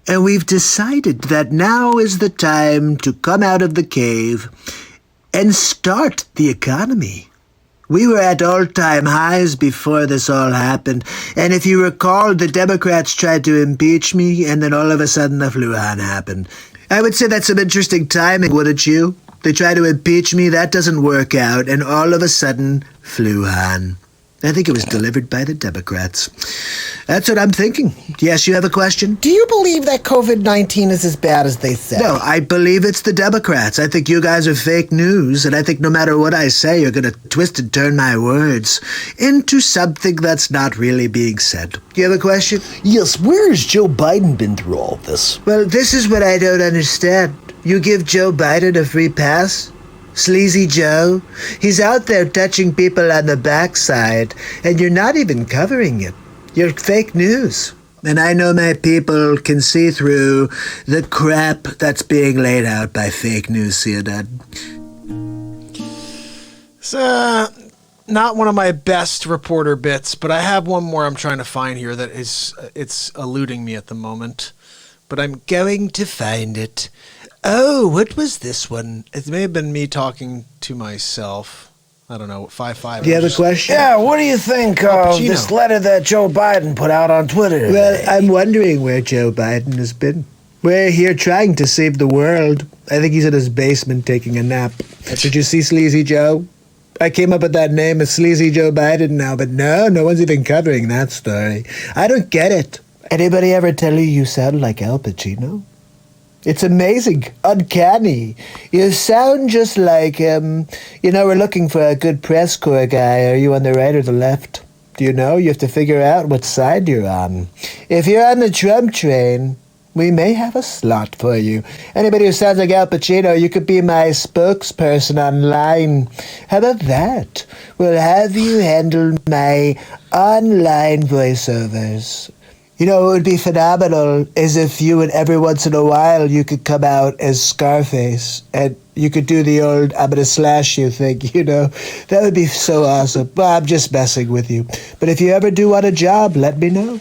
and we've decided that now is the time to come out of the cave and start the economy. We were at all-time highs before this all happened, and if you recall, the Democrats tried to impeach me, and then all of a sudden the Wuhan happened. I would say that's some interesting timing, wouldn't you? They try to impeach me, that doesn't work out, and all of a sudden, Wuhan. I think it was delivered by the Democrats. That's what I'm thinking. Yes, you have a question? Do you believe that COVID-19 is as bad as they say? No, I believe it's the Democrats. I think you guys are fake news, and I think no matter what I say, you're going to twist and turn my words into something that's not really being said. Do you have a question? Yes, where has Joe Biden been through all of this? Well, this is what I don't understand. You give Joe Biden a free pass? Sleazy Joe? He's out there touching people on the backside, and you're not even covering it. You're fake news. And I know my people can see through the crap that's being laid out by fake news, CNN. It's not one of my best reporter bits, but I have one more I'm trying to find here that it's eluding me at the moment. But I'm going to find it. Oh, what was this one? It may have been me talking to myself. I don't know, 5-5. Do you have a question? Yeah, what do you think of this letter that Joe Biden put out on Twitter today? Well, I'm wondering where Joe Biden has been. We're here trying to save the world. I think he's in his basement taking a nap. Did you see Sleazy Joe? I came up with that name of Sleazy Joe Biden now, but no one's even covering that story. I don't get it. Anybody ever tell you sound like Al Pacino? It's amazing, uncanny. You sound just like, we're looking for a good press corps guy. Are you on the right or the left? Do you know? You have to figure out what side you're on. If you're on the Trump train, we may have a slot for you. Anybody who sounds like Al Pacino, you could be my spokesperson online. How about that? We'll have you handle my online voiceovers. You know, it would be phenomenal is if you and every once in a while you could come out as Scarface and you could do the old I'm gonna slash you thing, you know. That would be so awesome. Well, I'm just messing with you. But if you ever do want a job, let me know.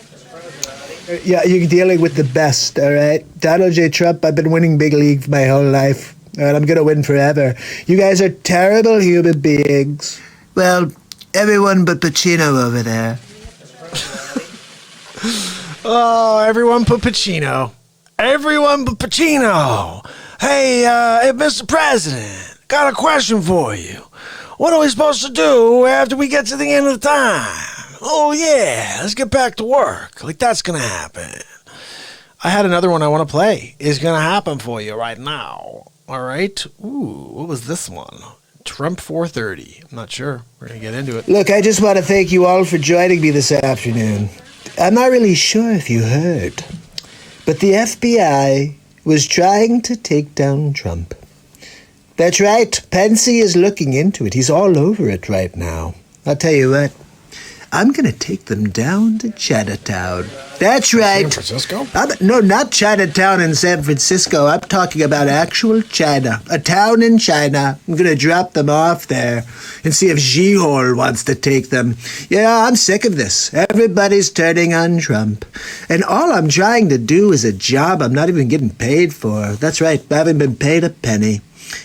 Yeah, you're dealing with the best, all right? Donald J. Trump, I've been winning big league my whole life, and I'm gonna win forever. You guys are terrible human beings. Well, everyone but Pacino over there. Oh, everyone but Pacino. Everyone but Pacino. Hey, Mr. President, got a question for you. What are we supposed to do after we get to the end of the time? Oh, yeah, let's get back to work. Like, that's going to happen. I had another one I want to play. It's going to happen for you right now. All right? Ooh, what was this one? Trump 430. I'm not sure. We're going to get into it. Look, I just want to thank you all for joining me this afternoon. I'm not really sure if you heard, but the FBI was trying to take down Trump. That's right. Pensy is looking into it. He's all over it right now. I'll tell you what. I'm going to take them down to Chinatown. That's right. San Francisco? No, not Chinatown in San Francisco. I'm talking about actual China. A town in China. I'm going to drop them off there and see if Xi-Hol wants to take them. Yeah, I'm sick of this. Everybody's turning on Trump. And all I'm trying to do is a job I'm not even getting paid for. That's right. I haven't been paid a penny.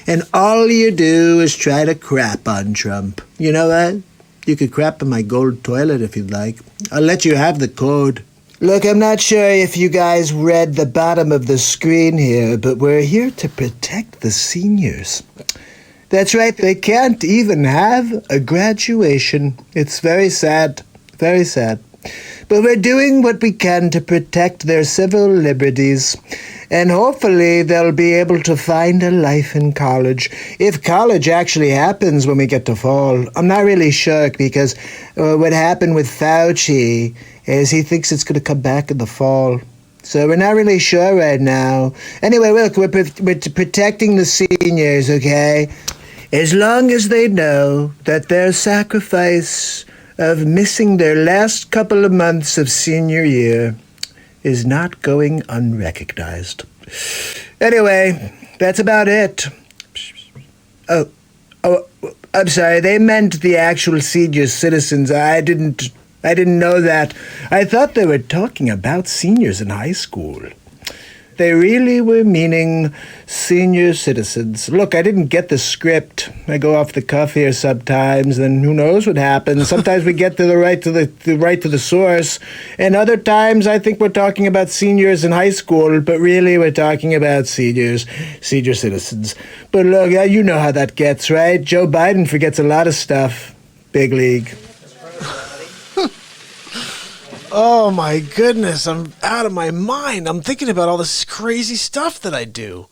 And all you do is try to crap on Trump. You know what? You could crap in my gold toilet if you'd like. I'll let you have the code. Look, I'm not sure if you guys read the bottom of the screen here, but we're here to protect the seniors. That's right, they can't even have a graduation. It's very sad, very sad. But we're doing what we can to protect their civil liberties. And hopefully they'll be able to find a life in college. If college actually happens when we get to fall. I'm not really sure because what happened with Fauci is he thinks it's going to come back in the fall. So we're not really sure right now. Anyway, look, we're protecting the seniors, okay? As long as they know that their sacrifice of missing their last couple of months of senior year is not going unrecognized. Anyway, that's about it. Oh, I'm sorry. They meant the actual senior citizens. I didn't know that. I thought they were talking about seniors in high school. They really were meaning senior citizens. Look, I didn't get the script. I go off the cuff here sometimes, and who knows what happens. Sometimes we get to the right to the source, and other times I think we're talking about seniors in high school, but really we're talking about senior citizens. But look, you know how that gets, right? Joe Biden forgets a lot of stuff. Big league. Oh my goodness, I'm out of my mind. I'm thinking about all this crazy stuff that I do.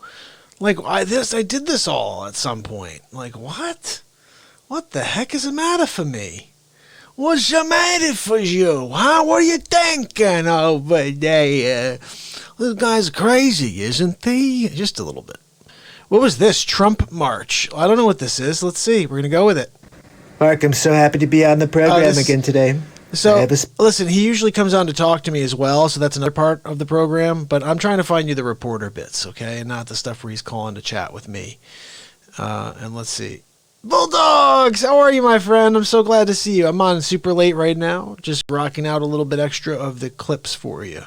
Like, I did this all at some point. Like, what? What the heck is the matter for me? What's the matter for you, huh? What are you thinking over there? This guy's crazy, isn't he? Just a little bit. What was this? Trump March. I don't know what this is. Let's see. We're going to go with it. Mark, I'm so happy to be on the program again today. So, listen, he usually comes on to talk to me as well, so that's another part of the program, but I'm trying to find you the reporter bits, okay, and not the stuff where he's calling to chat with me. And let's see. Bulldogs, how are you, my friend? I'm so glad to see you. I'm on super late right now, just rocking out a little bit extra of the clips for you.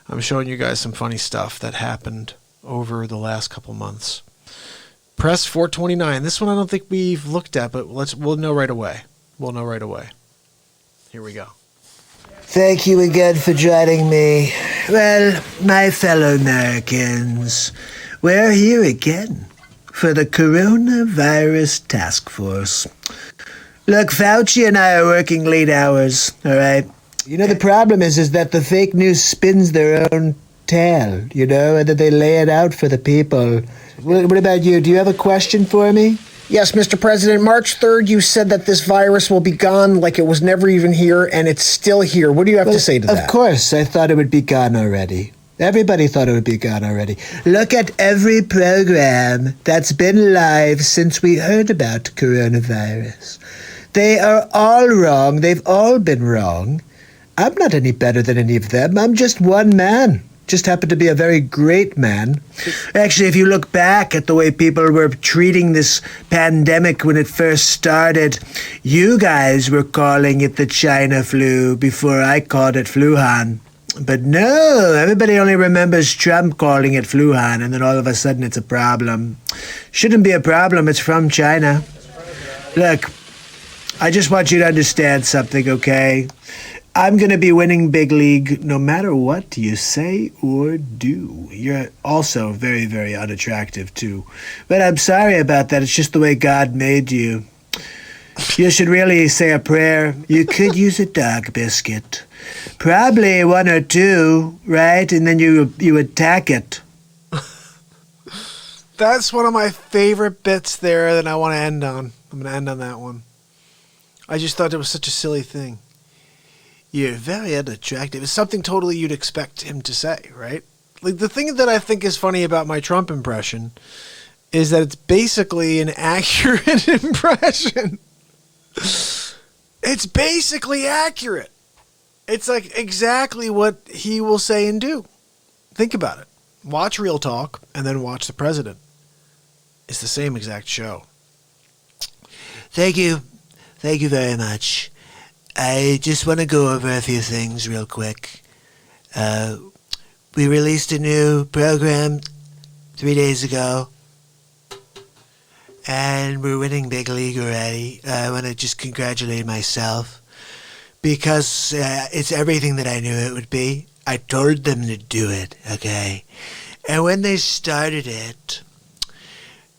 I'm showing you guys some funny stuff that happened over the last couple months. Press 429. This one I don't think we've looked at, but we'll know right away. We'll know right away. Here we go. Thank you again for joining me. Well, my fellow Americans, we're here again for the Coronavirus Task Force. Look, Fauci and I are working late hours, all right? You know, the problem is that the fake news spins their own tale, you know, and that they lay it out for the people. What about you? Do you have a question for me? Yes, Mr. President, March 3rd, you said that this virus will be gone like it was never even here, and it's still here. What do you have to say to that? Of course, I thought it would be gone already. Everybody thought it would be gone already. Look at every program that's been live since we heard about coronavirus. They are all wrong. They've all been wrong. I'm not any better than any of them. I'm just one man. Just happen to be a very great man. Actually, if you look back at the way people were treating this pandemic when it first started, you guys were calling it the China flu before I called it Fluhan. But no, everybody only remembers Trump calling it Fluhan, and then all of a sudden it's a problem. Shouldn't be a problem, it's from China. Look, I just want you to understand something, okay? I'm going to be winning big league no matter what you say or do. You're also very, very unattractive, too. But I'm sorry about that. It's just the way God made you. You should really say a prayer. You could use a dog biscuit. Probably one or two, right? And then you attack it. That's one of my favorite bits there that I want to end on. I'm going to end on that one. I just thought it was such a silly thing. You're very unattractive. It's something totally you'd expect him to say, right? Like, the thing that I think is funny about my Trump impression is that it's basically an accurate impression. It's basically accurate. It's like exactly what he will say and do. Think about it. Watch Real Talk and then watch the president. It's the same exact show. Thank you. Thank you very much. I just want to go over a few things real quick. We released a new program 3 days ago, and we're winning big league already. I want to just congratulate myself because it's everything that I knew it would be. I told them to do it, okay? And when they started it,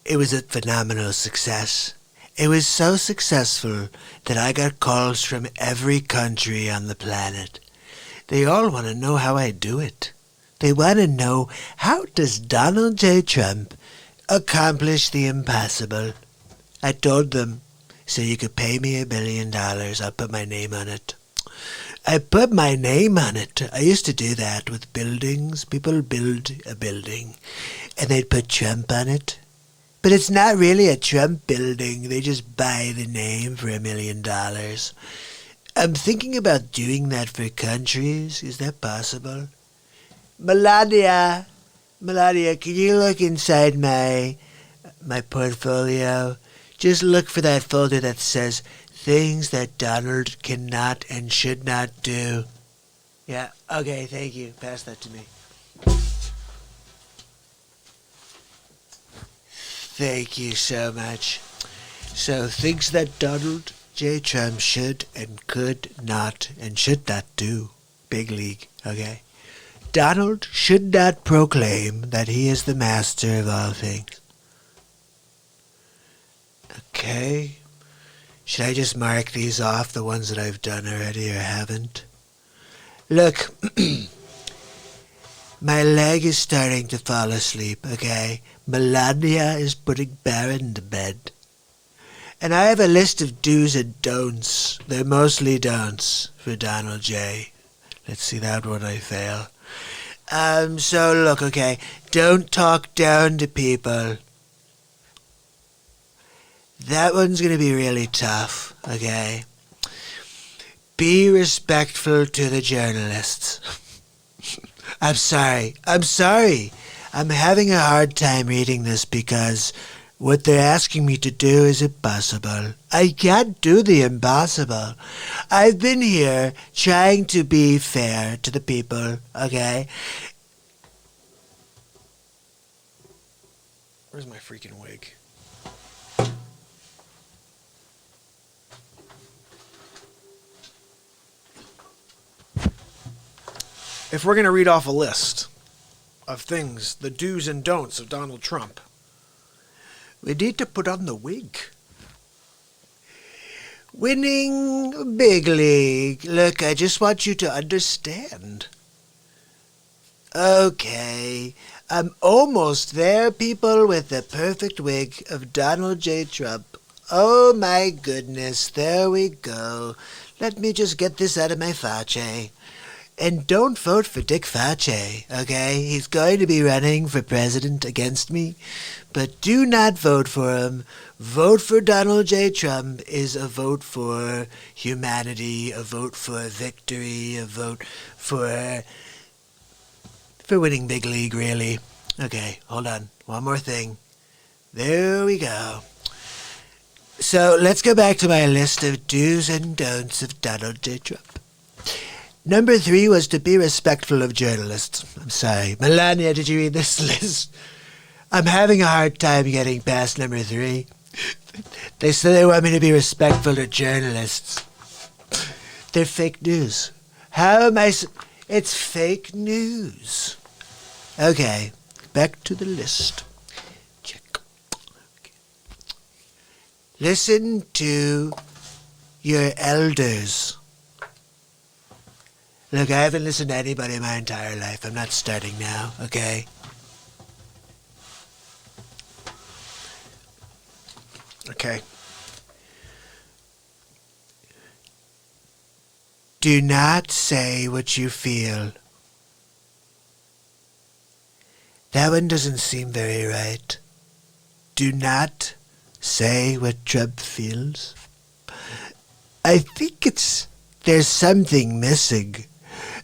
it was a phenomenal success. It was so successful that I got calls from every country on the planet. They all want to know how I do it. They want to know, how does Donald J. Trump accomplish the impossible? I told them, so you could pay me $1 billion, I'll put my name on it. I put my name on it. I used to do that with buildings. People build a building, and they'd put Trump on it. But it's not really a Trump building. They just buy the name for $1 million. I'm thinking about doing that for countries. Is that possible? Melania, can you look inside my portfolio? Just look for that folder that says things that Donald cannot and should not do. Yeah, okay, thank you. Pass that to me. Thank you so much. So, things that Donald J. Trump should and could not and should not do. Big league, okay? Donald should not proclaim that he is the master of all things. Okay. Should I just mark these off, the ones that I've done already or haven't? Look, my leg is starting to fall asleep, okay? Melania is putting Baron to bed. And I have a list of do's and don'ts. They're mostly don'ts for Donald J. Let's see, that one I fail. So look, okay, don't talk down to people. That one's going to be really tough, okay? Be respectful to the journalists. I'm sorry. I'm having a hard time reading this because what they're asking me to do is impossible. I can't do the impossible. I've been here trying to be fair to the people, okay? Where's my freaking wig? If we're going to read off a list of things, the do's and don'ts of Donald Trump, we need to put on the wig. Winning big league. Look, I just want you to understand. Okay, I'm almost there, people, with the perfect wig of Donald J. Trump. Oh my goodness, there we go. Let me just get this out of my face. And don't vote for Dick Fauci, okay? He's going to be running for president against me, but do not vote for him. Vote for Donald J. Trump is a vote for humanity, a vote for victory, a vote for winning big league, really. Okay, hold on. One more thing. There we go. So let's go back to my list of do's and don'ts of Donald J. Trump. Number 3 was to be respectful of journalists. I'm sorry. Melania, did you read this list? I'm having a hard time getting past number 3. They say they want me to be respectful to journalists. They're fake news. How am I... It's fake news. Okay, back to the list. Check. Okay. Listen to your elders. Look, I haven't listened to anybody my entire life. I'm not starting now, okay? Okay. Do not say what you feel. That one doesn't seem very right. Do not say what Trump feels. I think there's something missing.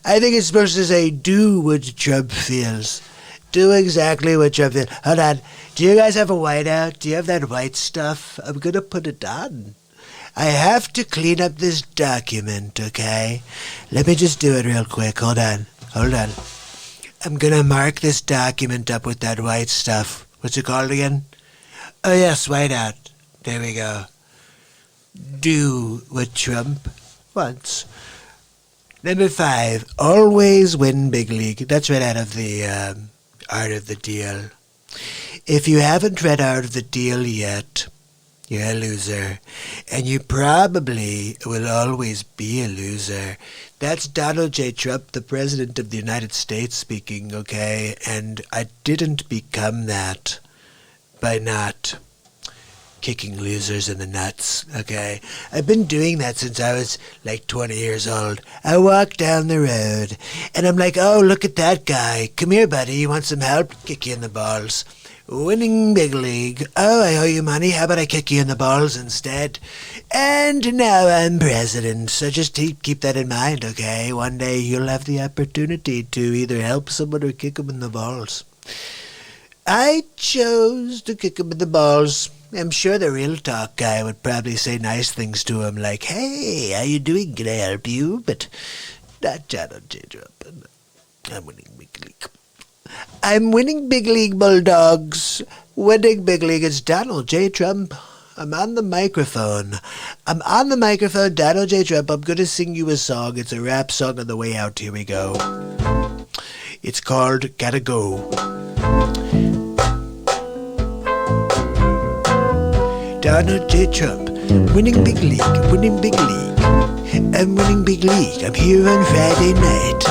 I think it's supposed to say, do what Trump feels. Do exactly what Trump feels. Hold on. Do you guys have a whiteout? Do you have that white stuff? I'm going to put it on. I have to clean up this document, okay? Let me just do it real quick. Hold on. I'm going to mark this document up with that white stuff. What's it called again? Oh, yes, whiteout. There we go. Do what Trump wants. Number 5, always win big league. That's right out of the Art of the Deal. If you haven't read Art of the Deal yet, you're a loser. And you probably will always be a loser. That's Donald J. Trump, the President of the United States speaking, okay? And I didn't become that by not kicking losers in the nuts, okay? I've been doing that since I was like 20 years old. I walk down the road, and I'm like, oh, look at that guy. Come here, buddy. You want some help? Kick you in the balls. Winning big league. Oh, I owe you money. How about I kick you in the balls instead? And now I'm president, so just keep that in mind, okay? One day you'll have the opportunity to either help someone or kick them in the balls. I chose to kick him in the balls. I'm sure the Real Talk guy would probably say nice things to him like, hey, how you doing? Can I help you? But not Donald J. Trump. I'm winning big league. I'm winning big league, Bulldogs. Winning big league. It's Donald J. Trump. I'm on the microphone. Donald J. Trump. I'm going to sing you a song. It's a rap song on the way out. Here we go. It's called Gotta Go. Donald J. Trump, winning big league. I'm winning big league. I'm here on Friday night.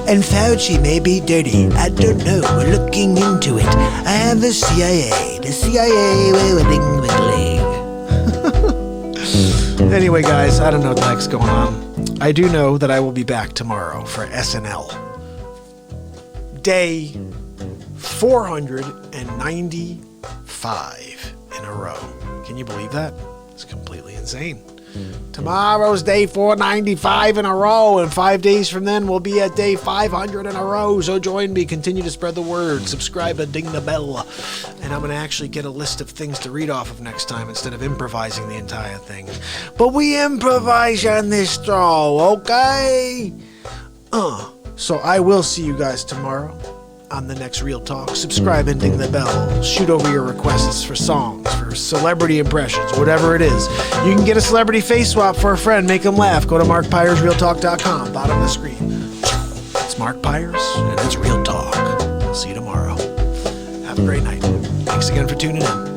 And Fauci may be dirty. I don't know. We're looking into it. I have the CIA. We're winning big league. Anyway, guys, I don't know what the heck's going on. I do know that I will be back tomorrow for SNL. Day 495 in a row. Can you believe that? It's completely insane. Tomorrow's day 495 in a row, and 5 days from then we'll be at day 500 in a row. So join me, continue to spread the word, subscribe and ding the bell. And I'm going to actually get a list of things to read off of next time instead of improvising the entire thing. But we improvise on this show, okay? So I will see you guys tomorrow on the next Real Talk. Subscribe and ding the bell. Shoot over your requests for songs, for celebrity impressions, whatever it is. You can get a celebrity face swap for a friend. Make them laugh. Go to markpiresrealtalk.com. Bottom of the screen. It's Mark Pires, and it's Real Talk. I'll see you tomorrow. Have a great night. Thanks again for tuning in.